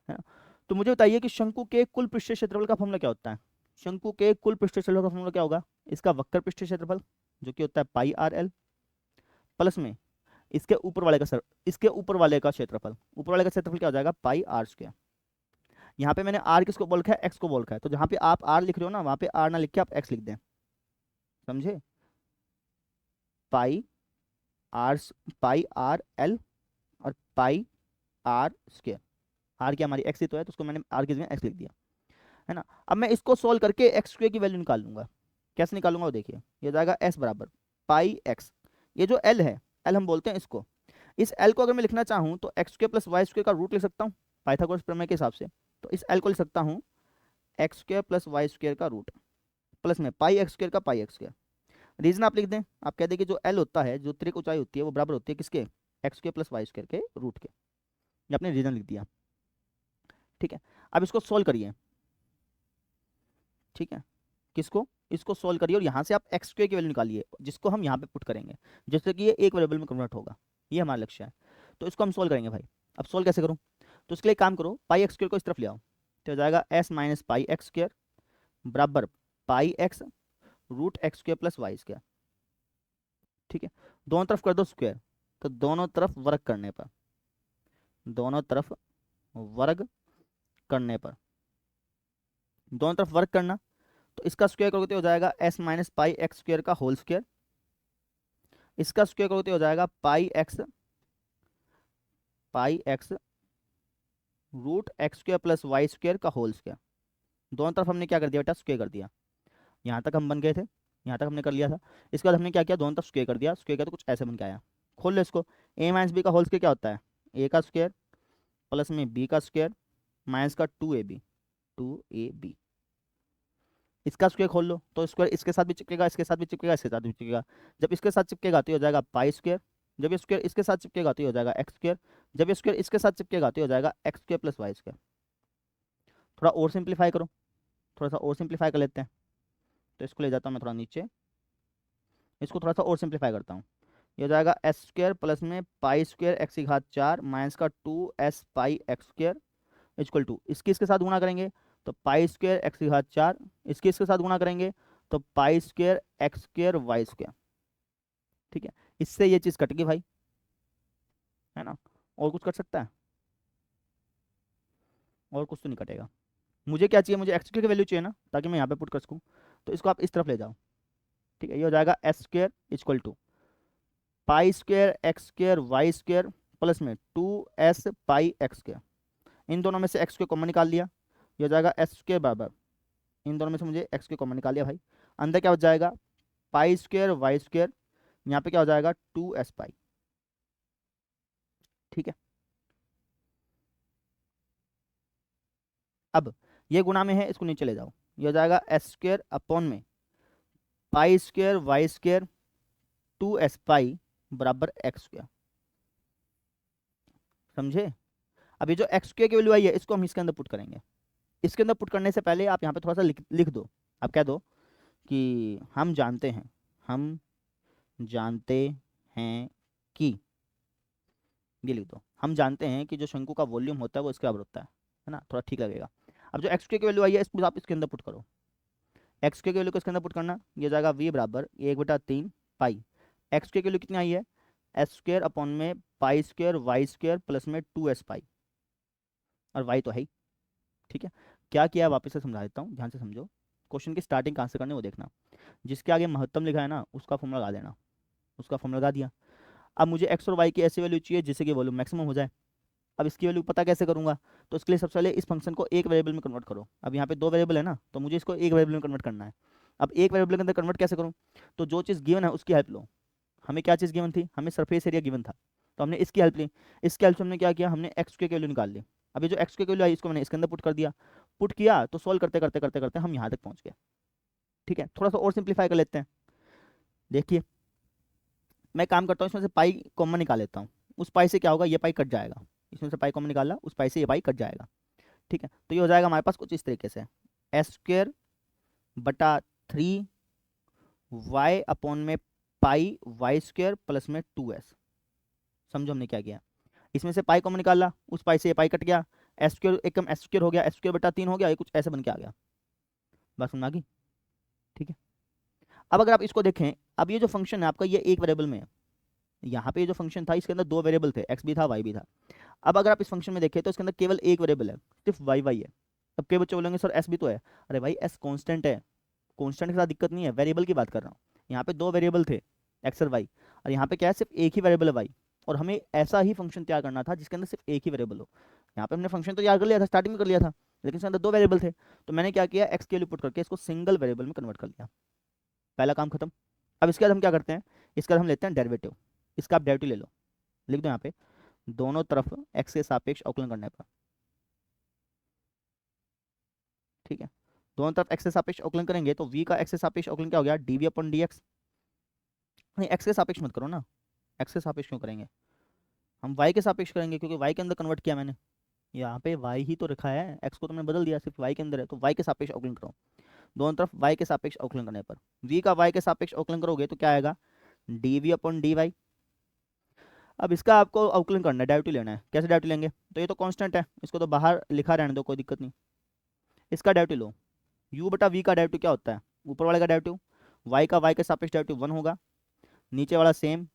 है ना। तो मुझे बताइए कि शंकु के कुल पृष्ठीय क्षेत्रफल का फॉर्मूला क्या होता है। शंकु के कुल पृष्ठीय क्षेत्रफल का फॉर्मूला क्या होगा, इसका वक्र पृष्ठीय क्षेत्रफल जो कि होता है पाई आर एल, प्लस में इसके ऊपर वाले का इसके ऊपर वाले का क्षेत्रफल, ऊपर वाले का क्षेत्रफल क्या हो जाएगा, पाई आर स्क्वायर। यहाँ पे मैंने आर किसको बोल रखा है, एक्स को बोल रखा है, तो जहाँ पे आप आर लिख रहे हो ना वहाँ पे आर ना लिख के आप एक्स लिख दें, समझे। पाई आर, पाई आर एल और पाई आर स्क्वायर। आर की हमारी एक्स ही तो है, तो उसको मैंने आर की जगह एक्स लिख दिया। है ना। अब मैं इसको सोल्व करके एक्स स्क्वायर की वैल्यू निकाल लूंगा। कैसे निकालूंगा वो देखिए, ये हो जाएगा एस बराबर पाई एक्स, ये जो एल है, एल हम बोलते हैं इसको, इस एल को अगर मैं लिखना चाहूँ तो X square plus Y square का रूट लिख सकता हूँ पाइथागोरस प्रमेय के हिसाब से। तो इस एल को लिख सकता हूँ X square plus Y square का रूट प्लस में पाई एक्स स्क्वायर का पाई एक्स स्क्वायर। रीजन आप लिख दें, आप कह दें कि जो एल होता है, जो त्रिक ऊंचाई होती है, वो बराबर होती है किसके, X square plus Y square के रूट के। ये आपने रीजन लिख दिया, ठीक है। अब इसको सोल्व करिए, ठीक है, किसको, इसको सोल्व करिए और यहाँ से आप एक्स स्क्वायर की वैल्यू निकालिए, जिसको हम यहाँ पे पुट करेंगे, जिससे कि ये एक वेरिएबल में कन्वर्ट होगा। ये हमारा लक्ष्य है। तो इसको हम सोल्व करेंगे भाई। अब सोल्व कैसे करूँ, तो उसके लिए काम करो, पाई एक्स स्क्वायर को इस तरफ ले आओ, तो हो जाएगा s minus pi x square बराबर pi x root x square plus Y square, ठीक है। दोनों तरफ कर दो स्क्वायर, तो दोनों तरफ वर्ग करने पर, दोनों तरफ वर्ग करने पर, दोनों तरफ वर्ग करना, तो इसका स्क्वायर करोगे तो हो जाएगा s minus pi x square का होल स्क्वायर, इसका स्क्वायर करोगे तो हो जाएगा pi x root x square plus Y square का होल स्क्वायर। दोनों तरफ हमने क्या कर दिया बेटा, स्क्वायर कर दिया। यहाँ तक हम बन गए थे, यहाँ तक हमने कर लिया था। इसके बाद हमने क्या किया, दोनों तरफ स्क्वायर कर दिया, स्क्वायर किया तो कुछ ऐसे बन के आया। खोल लो इसको, ए माइनस बी का होल स्क्वायर क्या होता है, ए का स्क्वायर प्लस में बी का स्क्वायर माइनस का 2ab। इसका स्क्वायर खोल लो, तो स्क्वायर इसके साथ भी चिपकेगा, इसके साथ भी चिपकेगा, इसके साथ भी चिपकेगा। जब इसके साथ चिपकेगा तो ये हो जाएगा पाई स्क्वायर, जब ये स्क्वायर इसके साथ चिपकेगा तो ये हो जाएगा एक्स स्क्वायर, जब ये स्क्वायर इसके साथ चिपकेगा तो ये हो जाएगा X square plus Y square. थोड़ा और सिंप्लीफाई करो, थोड़ा सा और सिंप्लीफाई कर लेते हैं। तो इसको ले जाता हूँ मैं थोड़ा नीचे, इसको थोड़ा सा और सिंप्लीफाई करता हूँ। ये हो जाएगा एस स्क्वायर प्लस में पाई स्क्वायर एक्स की घात 4 माइनस का 2s pi x square equal to, इसकी इसके साथ गुणा करेंगे तो पाई स्क्वायर एक्स की घात 4, इसके इसके साथ गुणा करेंगे तो pi square X square Y square, ठीक है। इससे ये चीज़ कट गई भाई, है ना। और कुछ कट सकता है, और कुछ तो नहीं कटेगा। मुझे क्या चाहिए, मुझे एक्स स्क्वायर की वैल्यू चाहिए ना, ताकि मैं यहाँ पे पुट कर सकूँ। तो इसको आप इस तरफ ले जाओ, ठीक है। ये हो जाएगा S square equal to pi square X square Y square plus में 2s पाई एक्स स्क्वायर। इन दोनों में से एक्स स्क्वायर कॉमन निकाल लिया, ये हो जाएगा एस स्क्वायर बराबर, इन दोनों में से मुझे एक्स स्क्वायर कॉमन निकाल लिया भाई। अंदर क्या हो जाएगा, पाई स्क्वायर वाई स्क्वायर, यहाँ पे क्या हो जाएगा 2s पाई, ठीक है। अब ये गुणा में है, इसको नीचे ले जाओ, ये हो जाएगा एस स्क्वायर अपॉन में pi square Y square 2s pi बराबर एक्स स्क्वायर, समझे। अब ये जो एक्स स्क्वायर की वैल्यू आई है, इसको हम इसके अंदर पुट करेंगे। इसके अंदर पुट करने से पहले आप यहाँ पे थोड़ा सा लिख दो, आप कह दो कि हम जानते हैं, हम जानते हैं कि, ये लिख दो, हम जानते हैं कि जो शंकु का वॉल्यूम होता है वो इसके बराबर होता है ना, थोड़ा ठीक लगेगा। अब जो एक्स स्क्वायर की वैल्यू आई है, इसको आप इसके अंदर पुट करो। एक्स स्क्वायर की वैल्यू को इसके अंदर पुट करना, ये हो जाएगा v बराबर 1/3 पाई, एक्स स्क्वायर की वैल्यू कितनी आई है, एस स्क्वायर अपॉन में pi square Y square plus में 2s पाई, और y तो है ही, ठीक है। क्या किया है वापस से समझा देता हूँ, ध्यान से समझो। क्वेश्चन की स्टार्टिंग कहाँ से करनी है वो देखना, जिसके आगे महत्तम लिखा है ना, उसका फॉर्मूला लगा देना, उसका फॉर्मूला लगा दिया। अब मुझे एक्स और वाई की ऐसी वैल्यू चाहिए जिससे कि वॉल्यूम मैक्सिमम हो जाए। अब इसकी वैल्यू पता कैसे करूंगा, तो इसके लिए सबसे पहले इस फंक्शन को एक वेरिएबल में कन्वर्ट करो। अब यहाँ पे दो वेरिएबल है ना, तो मुझे इसको एक वेरिएबल में कन्वर्ट करना है। अब एक वेरिएबल के अंदर कन्वर्ट कैसे करूँ, तो जो चीज़ गिवन है उसकी हेल्प लो। हमें क्या चीज़ गिवन थी, हमें सरफेस एरिया गिवन था, तो हमने इसकी हेल्प ली। इसकी हेल्प से हमने क्या किया, हमने एक्स की वैल्यू निकाल ली। अभी जो एक्स की वैल्यू आई, इसको मैंने इसके अंदर पुट कर दिया। पुट किया तो सॉल्व करते करते करते करते हम यहाँ तक पहुँच गए, ठीक है। थोड़ा सा और सिंप्लीफाई कर लेते हैं। देखिए मैं काम करता हूँ, इसमें से पाई कॉमन निकाल लेता हूँ। उस पाई से क्या होगा, ये पाई कट जाएगा, इसमें से पाई कॉमन निकाला, उस पाई से ये पाई कट जाएगा, ठीक है। तो ये हो जाएगा हमारे पास कुछ इस तरीके से, एस स्क्वायर बटा 3y अपॉन में पाई वाई स्क्वायर प्लस में 2s। समझो हमने क्या किया, इसमें से पाई कॉमन निकाला, उस पाई से ये पाई कट गया, एस स्क्वायर एक कम एस स्क्वायर हो गया, एस स्क्वायर बटा 3 हो गया, ये कुछ ऐसे बन के आ गया। बस समझ आ गई, ठीक है। अब अगर आप इसको देखें, अब ये जो फंक्शन है आपका, ये एक वेरिएबल में है। यहाँ पे जो फंक्शन था इसके अंदर दो वेरिएबल थे, एक्स भी था वाई भी था। अब अगर आप इस फंक्शन में देखें तो इसके अंदर केवल एक वेरिएबल है, सिर्फ वाई वाई है। अब कई बच्चे बोलेंगे सर एस भी तो है, अरे भाई एस कांस्टेंट है, कांस्टेंट के साथ दिक्कत नहीं है, वेरिएबल की बात कर रहा हूँ। यहाँ पे दो वेरिएबल थे एक्स और वाई, और यहाँ पे क्या है, सिर्फ एक ही वेरिएबल है वाई। और हमें ऐसा ही फंक्शन तैयार करना था जिसके अंदर सिर्फ एक ही वेरिएबल हो। यहाँ पे हमने फंक्शन तो तैयार कर लिया था, स्टार्टिंग में कर लिया था। लेकिन इसके अंदर 2 वेरिएबल थे, तो मैंने क्या किया, एक्स की वैल्यू पुट करके इसको सिंगल वेरिएबल में कन्वर्ट कर लिया। पहला काम खत्म। अब इसके बाद हम क्या करते हैं, इसके बाद हम लेते हैं डेरिवेटिव। इसका आप डेरिवेटिव ले लो, लिख दो यहाँ पे, दोनों तरफ एक्स के सापेक्ष अवकलन करने पर। ठीक है, दोनों तरफ एक्स के सापेक्ष अवकलन करेंगे तो v का एक्स के सापेक्ष अवकलन क्या हो गया, dv अपॉन dx। नहीं, एक्स के सापेक्ष मत करो ना, एक्स के सापेक्ष क्यों करेंगे, हम y के सापेक्ष करेंगे, क्योंकि y के अंदर कन्वर्ट किया मैंने, यहाँ पे y ही तो रखा है, x को तो मैंने बदल दिया, सिर्फ y के अंदर है, तो y के सापेक्ष अवकलन करो। दोनों तरफ y के सापेक्ष अवकलन करने पर v का y के सापेक्ष अवकलन करोगे तो क्या आएगा, dv अपॉन dy। अब इसका आपको अवकलन करना है, डेरिवेटिव लेना है। कैसे डेरिवेटिव लेंगे, तो ये तो कांस्टेंट है, इसको तो बाहर लिखा रहने दो, कोई दिक्कत नहीं। इसका डेरिवेटिव लो, u बटा v का डेरिवेटिव क्या होता है, ऊपर वाले का डेरिवेटिव, y का y के सापेक्ष डेरिवेटिव 1 होगा, नीचे वाला सेम,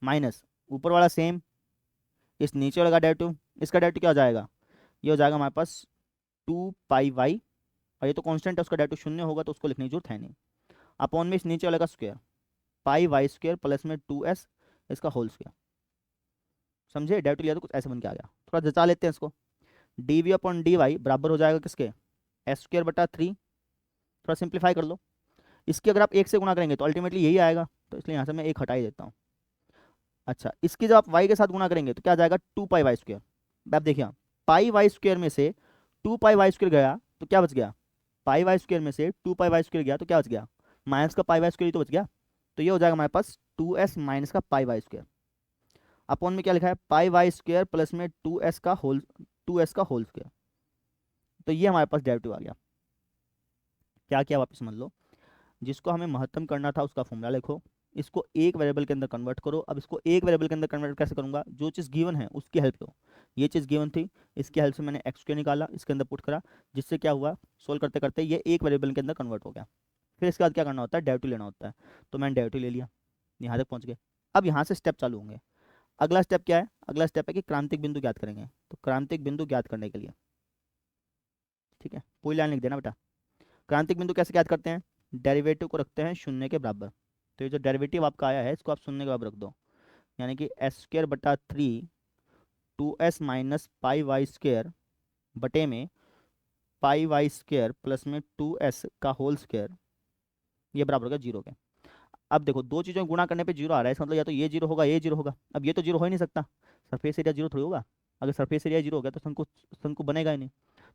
माइनस ऊपर वाला सेम, इस नीचे वाले का डेरिवेटिव, इसका डेरिवेटिव क्या हो जाएगा, ये हो जाएगा हमारे पास 2 पाई y, और ये तो कांस्टेंट है, उसका डेरिवेटिव 0 होगा तो उसको लिखने की जरूरत है नहीं, अपॉन में इस नीचे वाले का स्क्वायर, पाई वाई स्क्वायर प्लस में 2s इसका होल स्क्वायर। समझे, डेरिवेटिव लिया तो कुछ ऐसे बन के आ गया। थोड़ा जचा लेते हैं इसको, dv अपॉन dy बराबर हो जाएगा किसके, एस स्क्वायर बटा 3। थोड़ा सिंप्लीफाई कर लो, इसकी अगर आप 1 से गुणा करेंगे तो अल्टीमेटली यही आएगा, तो इसलिए यहाँ से मैं 1 हटा ही देता हूँ। अच्छा, इसकी जब आप y के साथ गुणा करेंगे तो क्या आ जाएगा, 2 पाई वाई स्क्वायर। आप देखिए, पाई वाई स्क्वायर में से 2 पाई वाई स्क्वायर गया तो क्या बच गया, पाई वाई स्क्वायर में से 2 पाई वाई स्क्वायर गया तो क्या बच गया, माइनस का पाई वाई स्क्वायर ही तो बच गया। तो ये हो जाएगा हमारे पास 2s माइनस का पाई वाई स्क्वायर, अपॉन में क्या लिखा है, पाई वाई स्क्वायर प्लस में 2s का होल स्क्वायर। तो ये हमारे पास डेरिवेटिव आ गया। क्या किया वापस समझ लो, जिसको हमें महत्तम करना था उसका फॉर्मूला लिखो, इसको एक वेरिएबल के अंदर कन्वर्ट करो। अब इसको एक वेरिएबल के अंदर कन्वर्ट कैसे करूंगा, जो चीज़ गिवन है उसकी हेल्प लो। ये चीज़ गिवन थी, इसकी हेल्प से मैंने एक्स स्क्वायर निकाला, इसके अंदर पुट करा, जिससे क्या हुआ, सोल्व करते करते ये एक वेरिएबल के अंदर कन्वर्ट हो गया। फिर इसके बाद क्या करना होता है, डेरिवेटिव लेना होता है, तो मैंने डेरिवेटिव ले लिया, यहाँ तक पहुँच गए। अब यहाँ से स्टेप चालू होंगे। अगला स्टेप क्या है, अगला स्टेप है कि क्रांतिक बिंदु ज्ञात करेंगे। तो क्रांतिक बिंदु ज्ञात करने के लिए, ठीक है, पूरी लाइन लिख देना बेटा। क्रांतिक बिंदु कैसे ज्ञात करते हैं, डेरिवेटिव को रखते हैं 0 के बराबर। तो ये जो डेरिवेटिव आपका आया है इसको आप 0 के बराबर रख दो, यानी कि एस स्क्वायर बटा 3 2s minus pi Y square बटे में पाई वाई स्क्वायर प्लस में 2s का होल स्क्वायर, ये बराबर होगा 0 के। अब देखो, दो चीज़ों को गुणा करने पे 0 आ रहा है, इसका मतलब या तो ये 0 होगा, ये 0 होगा। अब ये तो 0 हो ही नहीं सकता, सरफेस एरिया 0 थोड़ी होगा। अगर सरफेस एरिया 0 हो गया तो शंकु शंकु बनेगा ही नहीं,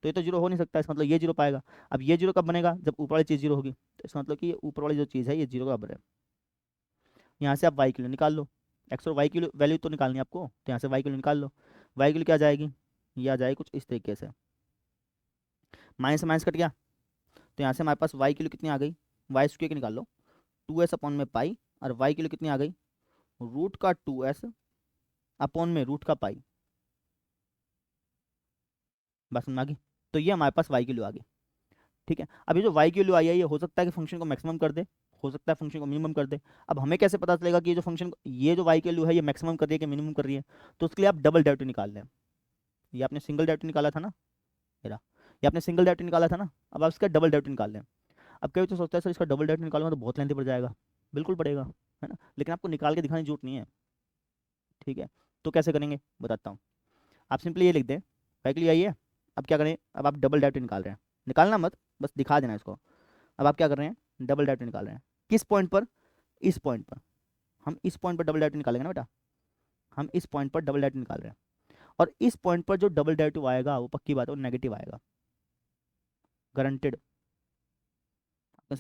तो ये तो 0 हो नहीं सकता, इसका मतलब ये 0 पाएगा। अब ये 0 कब बनेगा, जब ऊपर वाली चीज़ 0 होगी, तो इसका मतलब कि ये ऊपर वाली जो चीज़ है ये 0 के बराबर है। यहाँ से आप वाई की वैल्यू निकाल लो, एक्स और वाई की वैल्यू तो निकालनी है आपको, तो यहाँ से वाई की वैल्यू निकाल लो। वाई की वैल्यू क्या आ जाएगी, ये आ जाएगी कुछ इस तरीके से, माइनस से माइनस कट गया, तो यहाँ से हमारे पास वाई की वैल्यू कितनी आ गई, वाई स्क्वायर की निकाल लो, 2s अपॉन में पाई, और वाई की वैल्यू कितनी आ गई, रूट का 2s अपॉन में रूट का पाई। बस समझ में आ गई, तो ये हमारे पास वाई की वैल्यू आ गई। ठीक है, अब ये जो वाई की वैल्यू आई है ये हो सकता है कि फंक्शन को मैक्सिमम कर दे, हो सकता है फंक्शन को मिनिमम कर दे। अब हमें कैसे पता चलेगा कि ये जो फंक्शन, ये जो वाई की वैल्यू है ये मैक्सिमम कर रही है कि मिनिमम कर रही है, तो उसके लिए आप डबल डेरिवेटिव निकाल लें। ये आपने सिंगल डेरिवेटिव निकाला था ना, मेरा ये आपने सिंगल डेरिवेटिव निकाला था ना, अब आप इसका डबल डेरिवेटिव निकाल लें। अब कभी तो सोचता है सर इसका डबल डेरिवेटिव निकालूंगा तो बहुत लेंथी पड़ जाएगा, बिल्कुल पड़ेगा, है ना, लेकिन आपको निकाल के दिखाने की जरूरत नहीं है। ठीक है, तो कैसे करेंगे बताता हूँ। आप सिंपली ये लिख दें, वाई के लिए आई है। अब क्या करें, अब आप डबल डेरिवेटिव निकाल रहे हैं, निकालना मत, बस दिखा देना इसको। अब आप क्या कर रहे हैं, डबल डेरिवेटिव निकाल रहे हैं, किस पॉइंट पर, इस पॉइंट पर। हम इस पॉइंट पर डबल डेरिवेटिव निकालेंगे ना बेटा, हम इस पॉइंट पर डबल डेरिवेटिव निकाल रहे हैं, और इस पॉइंट पर जो डबल डेरिवेटिव आएगा वो पक्की बात है वो नेगेटिव आएगा, गारंटेड।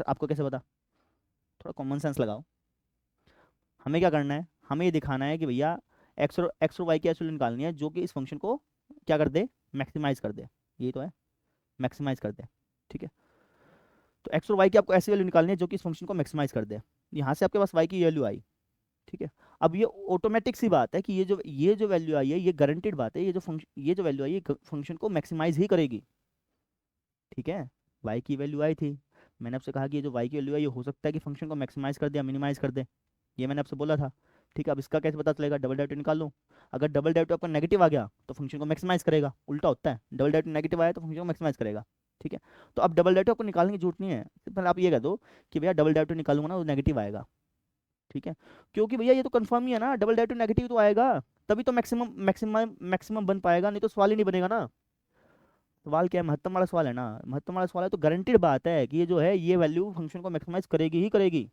आपको कैसे पता, थोड़ा कॉमन सेंस लगाओ। हमें क्या करना है, हमें ये दिखाना है कि भैया एक्स और वाई की ऐसी वैल्यू निकालनी है जो कि इस फंक्शन को क्या कर दे, मैक्सिमाइज कर दे, यही तो है, मैक्सिमाइज कर दे। ठीक है, तो एक्स और वाई की आपको ऐसी वैल्यू निकालनी है जो कि इस फंक्शन को मैक्सिमाइज कर दे। यहाँ से आपके पास वाई की वैल्यू आई। ठीक है, अब ये ऑटोमेटिक सी बात है कि ये जो वैल्यू आई है ये गारंटेड बात है, ये जो वैल्यू आई है फंक्शन को मैक्सिमाइज ही करेगी। ठीक है, वाई की वैल्यू आई थी, मैंने आपसे कहा कि ये जो वाई की वैल्यू है ये हो सकता है कि फंक्शन को मैक्सिमाइज कर दे या मिनिमाइज कर दे, ये मैंने आपसे बोला था। ठीक है, अब इसका कैसे पता चलेगा, डबल डेरिवेटिव निकाल लो। अगर डबल डेरिवेटिव आपका नेगेटिव आ गया तो फंक्शन को मैक्सिमाइज करेगा, उल्टा होता है, डबल डेरिवेटिव नेगेटिव आया तो फंक्शन को मैक्सिमाइज करेगा। ठीक है, तो अब डबल डेरिवेटिव आपको निकालने की जरूरत नहीं है, सिंपल आप ये कह दो कि भैया डबल डेरिवेटिव निकालूंगा ना वो नेगेटिव आएगा। ठीक है, क्योंकि भैया ये तो कंफर्म ही है ना, डबल डेरिवेटिव नेगेटिव तो आएगा, तभी तो मैक्सिमम मैक्सिमम मैक्सिमम बन पाएगा, नहीं तो सवाल ही नहीं बनेगा ना। सवाल क्या है, महत्तम वाला सवाल है ना, महत्तम वाला सवाल है तो गारंटीड बात है कि ये जो है ये वैल्यू फंक्शन को मैक्सिमाइज करेगी ही करेगी।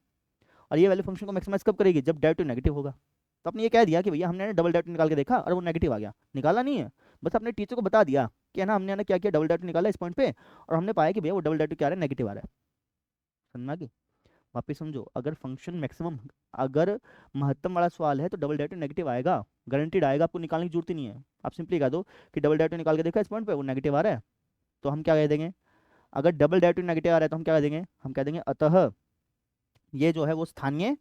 और ये वैल्यू फंक्शन को मैक्सिमाइज कब करेगी, जब डेरिवेटिव नेगेटिव होगा। तो आपने ये कह दिया कि भैया हमने डबल डेरिवेटिव निकाल के देखा और वो नेगेटिव आ गया, निकाला नहीं है, बस अपने टीचर को बता दिया कि है ना हमने ना क्या किया, डबल डेरिवेटिव निकाला इस पॉइंट पे और हमने पाया कि भैया वो डबल डेरिवेटिव क्या आ रहा है, नेगेटिव आ रहा है। समझ में आ गई। वापिस समझो, अगर फंक्शन मैक्सिमम, अगर महत्तम वाला सवाल है तो डबल डेरिवेटिव नेगेटिव आएगा, गारंटीड आएगा, आपको निकालने की जरूरत ही नहीं है। आप सिंपली कह दो कि डबल डेरिवेटिव निकाल के देखा इस पॉइंट पे वो नेगेटिव आ रहा है, तो हम क्या कह देंगे, अगर डबल डेरिवेटिव नेगेटिव आ रहा है तो हम क्या कह देंगे, हम कह देंगे अतः ये जो है वो स्थानीय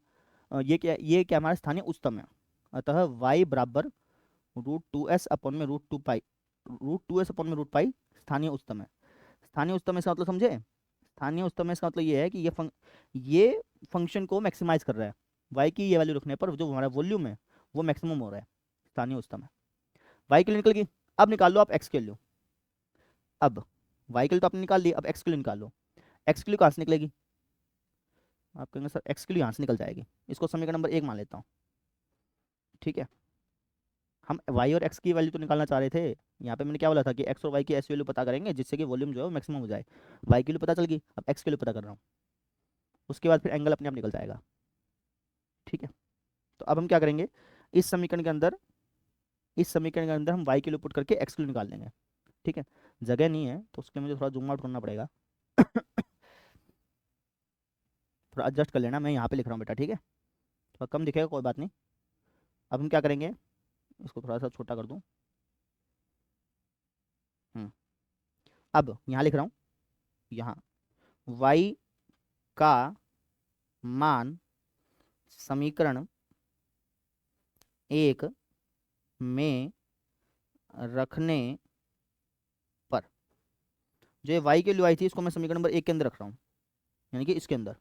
ये क्या हमारा स्थानीय उच्चतम है। अतः y बराबर √2s अपॉन में √2 पाई, √2s अपॉन में √पाई स्थानीय उच्चतम है। स्थानीय उच्चतम इसका मतलब समझे, स्थानीय उच्चतम इसका मतलब ये है कि ये फंक्शन को मैक्सिमाइज कर रहा है, y की ये वैल्यू रखने पर जो हमारा वॉल्यूम है वो मैक्सिमम हो रहा है, स्थानीय उच्चतम है। y के लिए निकल गई, अब निकाल लो आप x के लिए। अब y के लिए तो आपने निकाल ली, अब x के लिए निकाल लो। x के लिए कहाँ से निकलेगी, आप कहेंगे सर x के लिए यहाँ से निकल जाएगी, इसको समीकरण नंबर 1 मान लेता हूँ। ठीक है, हम y और x की वैल्यू तो निकालना चाह रहे थे, यहाँ पे मैंने क्या बोला था कि x और y की ऐसी वैल्यू पता करेंगे जिससे कि वॉल्यूम जो है वो मैक्सिमम हो जाए। y की वैल्यू पता चल गई, अब x की वैल्यू पता कर रहा हूँ, उसके बाद फिर एंगल अपने आप निकल जाएगा। ठीक है, तो अब हम क्या करेंगे, इस समीकरण के अंदर, इस समीकरण के अंदर हम y की वैल्यू पुट करके x की वैल्यू निकाल लेंगे। ठीक है, जगह नहीं है तो उसके लिए मुझे थोड़ा जूम आउट करना पड़ेगा थोड़ा एडजस्ट कर लेना, मैं यहाँ पे लिख रहा हूँ बेटा, ठीक है, थोड़ा कम दिखेगा कोई बात नहीं। अब हम क्या करेंगे, इसको थोड़ा सा छोटा कर दूँ। अब यहाँ लिख रहा हूँ, यहाँ y का मान समीकरण 1 में रखने पर, जो ये y की वैल्यू आई थी इसको मैं समीकरण नंबर 1 के अंदर रख रहा हूँ, यानी कि इसके अंदर।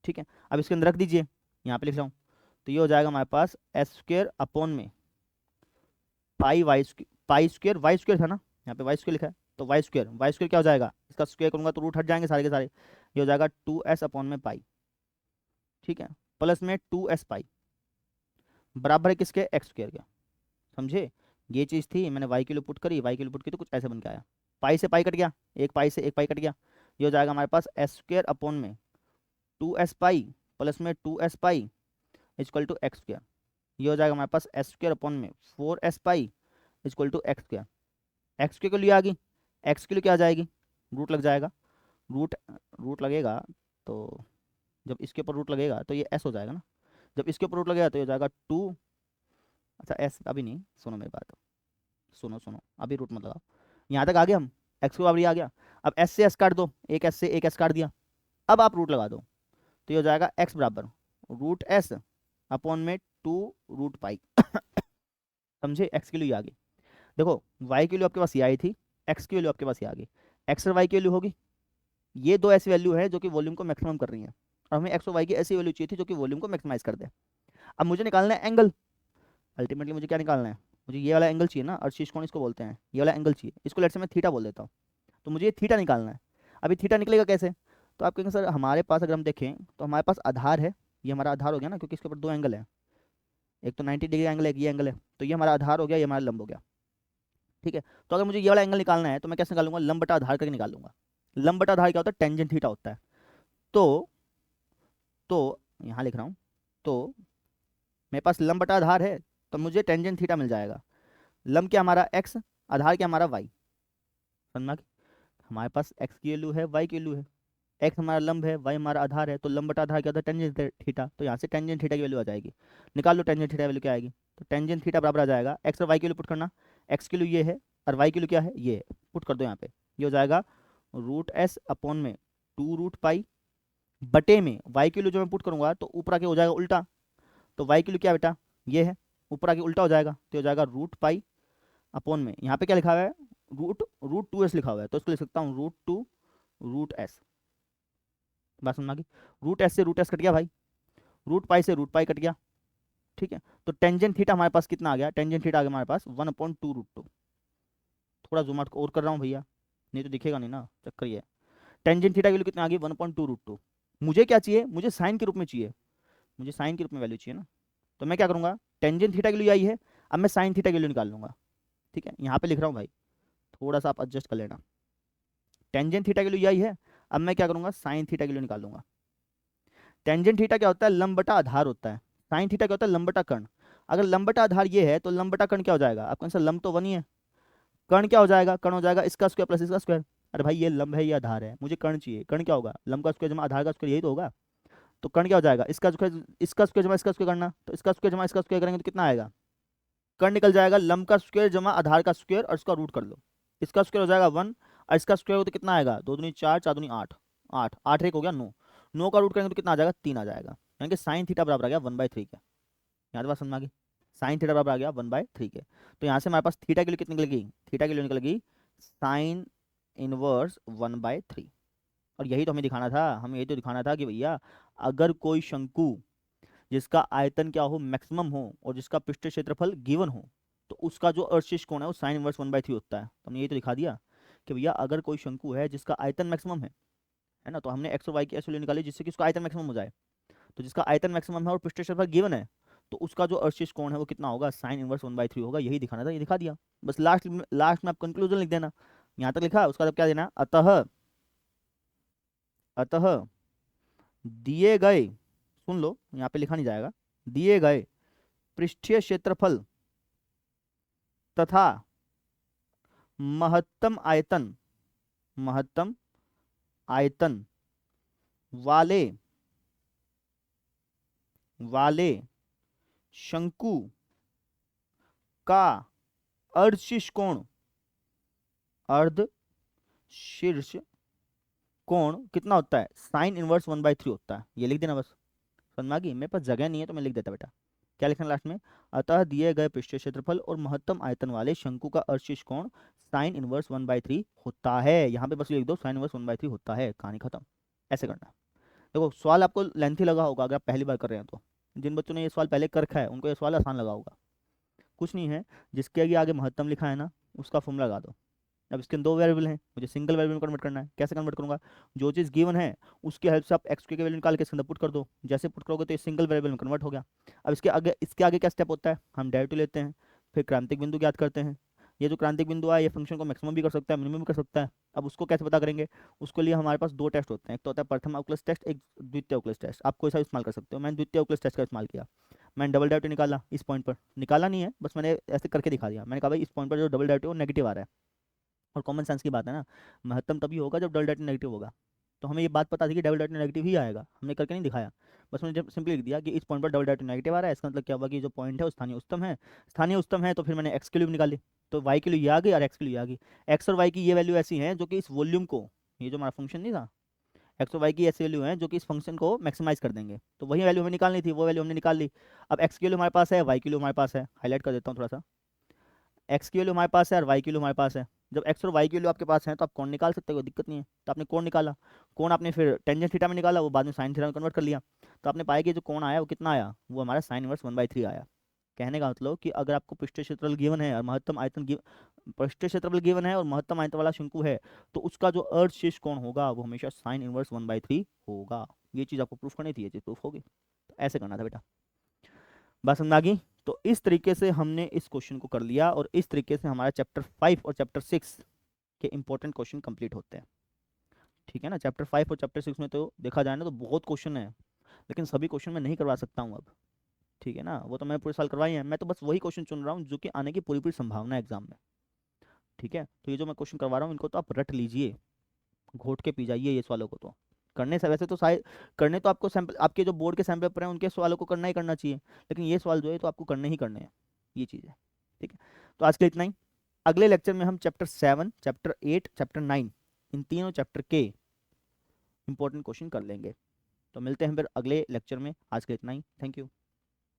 ठीक है, अब इसके अंदर रख दीजिए, यहाँ पे लिख रहा हूँ, तो ये हो जाएगा हमारे पास एस स्क्र अपॉन में पाई स्क्र वाई स्क्र था ना, यहाँ पे वाई स्क्र लिखा है, तो वाई स्क्र क्या हो जाएगा, इसका स्क्वायर करूंगा तो रूट हट जाएंगे सारे के सारे, ये हो जाएगा 2s अपॉन में पाई। ठीक है, प्लस में 2s पाई बराबर है किसके, एक्स स्क्वायर के। समझे, ये चीज़ थी, मैंने वाई की वैल्यू पुट करी, वाई की वैल्यू पुट की तो कुछ ऐसे बन के आया, पाई से पाई कट गया, एक पाई से एक पाई कट गया, ये हो जाएगा हमारे पास एस स्क्वायर अपॉन में 2s पाई प्लस में 2s pi equal to X square. ये हो जाएगा हमारे पास एस स्क्वायर अपॉन में 4s pi equal to X square. X के लिए आ गई, एक्स के लिए क्या आ जाएगी, रूट लग जाएगा, रूट रूट लगेगा, तो जब इसके ऊपर रूट लगेगा तो ये एस हो जाएगा ना, जब इसके ऊपर रूट लगेगा तो ये हो जाएगा 2, अच्छा एस अभी नहीं, सुनो मेरी बात, सुनो सुनो अभी रूट मत लगाओ, यहाँ तक आ गए हम, एक्स को बराबर आ गया, अब एस से एस काट दो, एक एस से एक एस काट दिया, अब आप रूट लगा दो, तो ये हो जाएगा एक्स बराबर √s अपॉन में 2 √पाई समझे, एक्स की वैल्यू आ गई। देखो वाई की वैल्यू आपके पास ये आई थी, एक्स की वैल्यू आपके पास ये आ गई, एक्स और वाई की वैल्यू होगी, ये दो ऐसी वैल्यू है जो कि वॉल्यूम को मैक्सिमम कर रही है, और हमें एक्स और वाई की ऐसी वैल्यू चाहिए थी जो कि वॉल्यूम को मैक्सिमाइज कर दे। अब मुझे निकालना है एंगल, अल्टीमेटली मुझे क्या निकालना है, मुझे ये वाला एंगल चाहिए ना, अर्शीष कोण इसको बोलते हैं, ये वाला एंगल चाहिए, इसको लेट से मैं थीटा बोल देता हूँ, तो मुझे ये थीटा निकालना है। अभी थीटा निकलेगा कैसे, तो आप कहेंगे सर हमारे पास अगर हम देखें तो हमारे पास आधार है, ये हमारा आधार हो गया ना, क्योंकि इसके ऊपर दो एंगल है, एक तो 90 डिग्री एंगल है, एक ये एंगल है, तो ये हमारा आधार हो गया, ये हमारा लंब हो गया। ठीक है, तो अगर मुझे ये वाला एंगल निकालना है तो मैं कैसे निकालूंगा, लंब बटा आधार करके निकाल लूंगा। लंब बटा आधार क्या होता है, टेंजेंट थीटा होता है। तो यहाँ लिख रहा हूँ, तो मेरे पास लंब बटा आधार है तो मुझे टेंजेंट थीटा मिल जाएगा। लंब क्या हमारा एक्स, आधार क्या हमारा वाई, समझना कि हमारे पास एक्स की वैल्यू है, वाई की वैल्यू है, एक्स हमारा लंब है, वाई हमारा आधार है, तो लंब बटा आधार क्या होता है, टेंजेंट थीटा, तो यहाँ से टेंजेंट थीटा की वैल्यू आ जाएगी, निकाल लो टेंजेंट थीटा वैल्यू क्या आएगी, तो टेंजेंट थीटा बराबर आ जाएगा, एक्स और वाई की वैल्यू पुट करना, एक्स की वैल्यू ये है और वाई की वैल्यू क्या है, ये है, पुट कर दो यहाँ पे, ये हो जाएगा √s अपॉन में 2 √पाई बटे में वाई की वैल्यू जो मैं पुट करूंगा तो ऊपर आके हो जाएगा उल्टा, तो वाई की वैल्यू क्या बेटा, ये है, ऊपर आके उल्टा हो जाएगा, तो हो जाएगा √पाई अपॉन में, यहाँ पे क्या लिखा हुआ है, √2s लिखा हुआ है, तो इसको लिख सकता हूँ √2 √s। बात समझना की, √s से √s कट गया भाई, √पाई से √पाई कट गया। ठीक है, तो टेंजेंट थीटा हमारे पास कितना आ गया, टेंजेंट थीटा आ गया हमारे पास 1/2 √2। थोड़ा जूम आउट और कर रहा हूँ भैया, नहीं तो दिखेगा नहीं ना, चक्कर ये है। टेंजेंट थीटा की वैल्यू कितना आ गई, 1/2 √2। मुझे क्या चाहिए, मुझे साइन के रूप में चाहिए, मुझे साइन के रूप में वैल्यू चाहिए ना, तो मैं क्या करूंगा, टेंजेंट थीटा की वैल्यू आई है, अब मैं साइन थीटा की वैल्यू निकाल लूंगा। ठीक है, यहाँ पे लिख रहा हूँ भाई, थोड़ा सा आप एडजस्ट कर लेना, टेंजेंट थीटा के लिए यही है। अब मैं क्या करूंगा, साइन थीटा के लिए निकालूंगा। टेंजेंट थीटा क्या होता है, लंब बटा आधार होता है। साइन थीटा क्या होता है, लंब बटा कर्ण। अगर लंब बटा आधार ये है तो लंब बटा कर्ण क्या हो जाएगा, आपका आंसर लंब तो वन ही है, कर्ण क्या हो जाएगा, कर्ण हो जाएगा इसका स्क्वायर प्लस इसका स्क्वायर। अरे भाई ये लंब है ये आधार है, मुझे कर्ण चाहिए, कर्ण क्या होगा, लंब का स्क्वायर जमा आधार का स्क्वायर, यही तो होगा। तो कर्ण क्या हो जाएगा, इसका स्क्वायर जमा इसका स्क्वायर करना, तो इसका स्क्वायर जमा इसका स्क्वायर करेंगे तो कितना आएगा, कर्ण निकल जाएगा, लंब का स्क्वायर जमा आधार का स्क्वायर और इसका रूट कर लो, इसका स्क्वायर हो जाएगा 1 और इसका स्क्वायर हो तो कितना आएगा, 2 दूनी 4 4 दूनी 8, 8 8 एक हो गया 9, 9 का रूट करेंगे तो कितना आ जाएगा, 3 आ जाएगा। यानी कि साइन थीटा बराबर आ गया 1/3 के। यहाँ तो बात समझ में आ गई, साइन थीटा बराबर आ गया 1/3 के। तो यहाँ से हमारे पास थीटा के लिए कितनी निकलेगी, थीटा के लिए निकलेगी साइन इनवर्स 1/3। और यही तो हमें दिखाना था, हमें यही तो दिखाना था कि भैया अगर कोई शंकु जिसका आयतन क्या हो, मैक्सिमम हो, और जिसका पृष्ठ क्षेत्रफल गिवन हो, तो उसका जो अवशिष्ट कोण है वो साइन इनवर्स 1/3 होता है। तो हमने यही तो दिखा दिया कि भैया अगर कोई शंकु है जिसका आयतन मैक्सिमम है ना, तो हमने एक्स और वाई की ऐसे वैल्यू निकाली जिससे कि उसका आयतन मैक्सिमम हो जाए। तो जिसका आयतन मैक्सिमम है और पृष्ठ क्षेत्रफल गिवन है, तो उसका जो अवशिष्ट कोण है वो कितना होगा, साइन इनवर्स 1/3 होगा। यही दिखाना था, ये दिखा दिया। बस लास्ट में आप कंक्लूजन लिख देना, यहाँ तक लिखा, उसका तब क्या देना, अतः अतः दिए गए, सुन लो यहाँ पे लिखा नहीं जाएगा, दिए गए पृष्ठीय क्षेत्रफल तथा महत्तम आयतन, महत्तम आयतन वाले वाले शंकु का अर्धशीर्ष कोण, अर्ध शीर्ष कोण कितना होता है, साइन इनवर्स 1/3 होता है। ये लिख देना बस, समझ में आ गई। मेरे पास जगह नहीं है तो मैं लिख देता बेटा। क्या लिखना लास्ट में, अतः दिए गए पृष्ठीय क्षेत्रफल और महत्तम आयतन वाले शंकु का अर्धशीर्ष कोण साइन इनवर्स 1/3 होता है। यहाँ पे बस लिख दो साइन इनवर्स 1/3 होता है, कहानी खत्म। ऐसे करना। देखो सवाल आपको लेंथी लगा होगा अगर आप पहली बार कर रहे हैं तो, जिन बच्चों ने ये सवाल पहले कर रखा है उनको ये सवाल आसान लगा होगा। कुछ नहीं है, जिसके आगे आगे महत्तम लिखा है ना उसका फॉर्मूला लगा दो। अब इसके दो वेरिएबल हैं, मुझे सिंगल वेरिएबल में कन्वर्ट करना है। कैसे कन्वर्ट करूंगा, जो चीज़ गिवन है उसकी हेल्प से आप एक्स की वैल्यू निकाल के इसके अंदर पुट कर दो, जैसे पुट करोगे तो ये सिंगल वेरिएबल में कन्वर्ट हो गया। अब इसके आगे क्या स्टेप होता है, हम डेरिवेटिव लेते हैं, फिर क्रांतिक बिंदु ज्ञात करते हैं। ये जो क्रांतिक बिंदु है ये फंक्शन को मैक्सिमम भी कर सकता है, मिनिमम भी कर सकता है। अब उसको कैसे पता करेंगे, उसके लिए हमारे पास दो टेस्ट होते हैं, एक तो होता है प्रथम अवकलज टेस्ट, एक द्वितीय अवकलज टेस्ट। आप कोई सा इस्तेमाल कर सकते हो, मैंने द्वितीय अवकलज टेस्ट का इस्तेमाल किया। मैंने डबल डेरिवेटिव निकाला, इस पॉइंट पर निकाला नहीं है, बस मैंने ऐसे करके दिखा दिया। मैंने कहा भाई इस पॉइंट पर जो डबल डेरिवेटिव वो नेगेटिव आ रहा है, और कॉमन सेंस की बात है ना, महत्तम तभी होगा जब डबल डेरिवेटिव नेगेटिव होगा। तो हमें ये बात पता थी कि डबल डेरिवेटिव नेगेटिव ही आएगा, हमने करके नहीं दिखाया, बस मैंने जब सिंपली लिख दिया कि इस पॉइंट पर डबल डेरिवेटिव नेगेटिव आ रहा है, इसका मतलब क्या हुआ कि जो पॉइंट है वो स्थानीय उच्चतम है। स्थानीय उच्चतम है तो फिर मैंने एक्स की वैल्यू निकाली, तो वाई की वैल्यू ये आ गई और एक्स की वैल्यू आ गई। एक्स और वाई की ये वैल्यू ऐसी है जो कि इस वॉल्यूम को, ये जो हमारा फंक्शन नहीं था, एक्स और वाई की ऐसी वैल्यू है जो कि इस फंक्शन को मैक्सिमाइज कर देंगे। तो वही वैल्यू हमें निकालनी थी, वो वैल्यू हमने निकाल ली। अब एक्स की वैल्यू हमारे पास है, वाई की वैल्यू हमारे पास है, हाईलाइट कर देता हूँ थोड़ा सा। एक्स की वैल्यू हमारे पास है और वाई की वैल्यू हमारे पास है। जब एक्स और वाई की वैल्यू आपके पास है तो आप कोण निकाल सकते हो, कोई दिक्कत नहीं है। तो आपने कोण निकाला, कोण आपने फिर टेंजेंट थीटा में निकाला, वो बाद में साइन थीटा में कन्वर्ट कर लिया। तो आपने पाया कि जो कोण आया वो कितना आया, वो हमारा साइन इनवर्स 1/3 आया। कहने का मतलब कि अगर आपको पृष्ठीय क्षेत्रफल गिवन है और महत्तम आयतन पृष्ठीय क्षेत्रफल गिवन है और महत्तम आयतन वाला शंकु है, तो उसका जो अर्धशीर्ष कोण होगा वो हमेशा साइन इनवर्स 1/3 होगा। ये चीज़ आपको प्रूफ करनी थी, ये चीज़ प्रूफ होगी। तो ऐसे करना था बेटा, बात समझ आ गई। तो इस तरीके से हमने इस क्वेश्चन को कर लिया, और इस तरीके से हमारा चैप्टर 5 और चैप्टर 6 के इंपॉर्टेंट क्वेश्चन कंप्लीट होते हैं। ठीक है ना, चैप्टर 5 और चैप्टर 6 में तो देखा जाए ना तो बहुत क्वेश्चन है, लेकिन सभी क्वेश्चन मैं नहीं करवा सकता हूँ अब। ठीक है ना, वो तो मैं पूरे साल करवाई है, मैं तो बस वही क्वेश्चन चुन रहा हूँ जो कि आने की पूरी पूरी संभावना है एग्जाम में। ठीक है, तो ये जो मैं क्वेश्चन करवा रहा हूँ इनको तो आप रट लीजिए, घोट के पी जाइए ये सवालों को। तो करने से वैसे तो शायद करने तो आपको सैंपल, आपके जो बोर्ड के सैंपल पेपर हैं उनके सवालों को करना ही करना चाहिए, लेकिन ये सवाल जो है तो आपको करने ही करने हैं, ये चीज़ है। ठीक है, तो आज के लिए इतना ही। अगले लेक्चर में हम चैप्टर 7, चैप्टर 8, चैप्टर 9, इन तीनों चैप्टर के इंपॉर्टेंट क्वेश्चन कर लेंगे। तो मिलते हैं फिर अगले लेक्चर में, आज के लिए इतना ही। Thank you.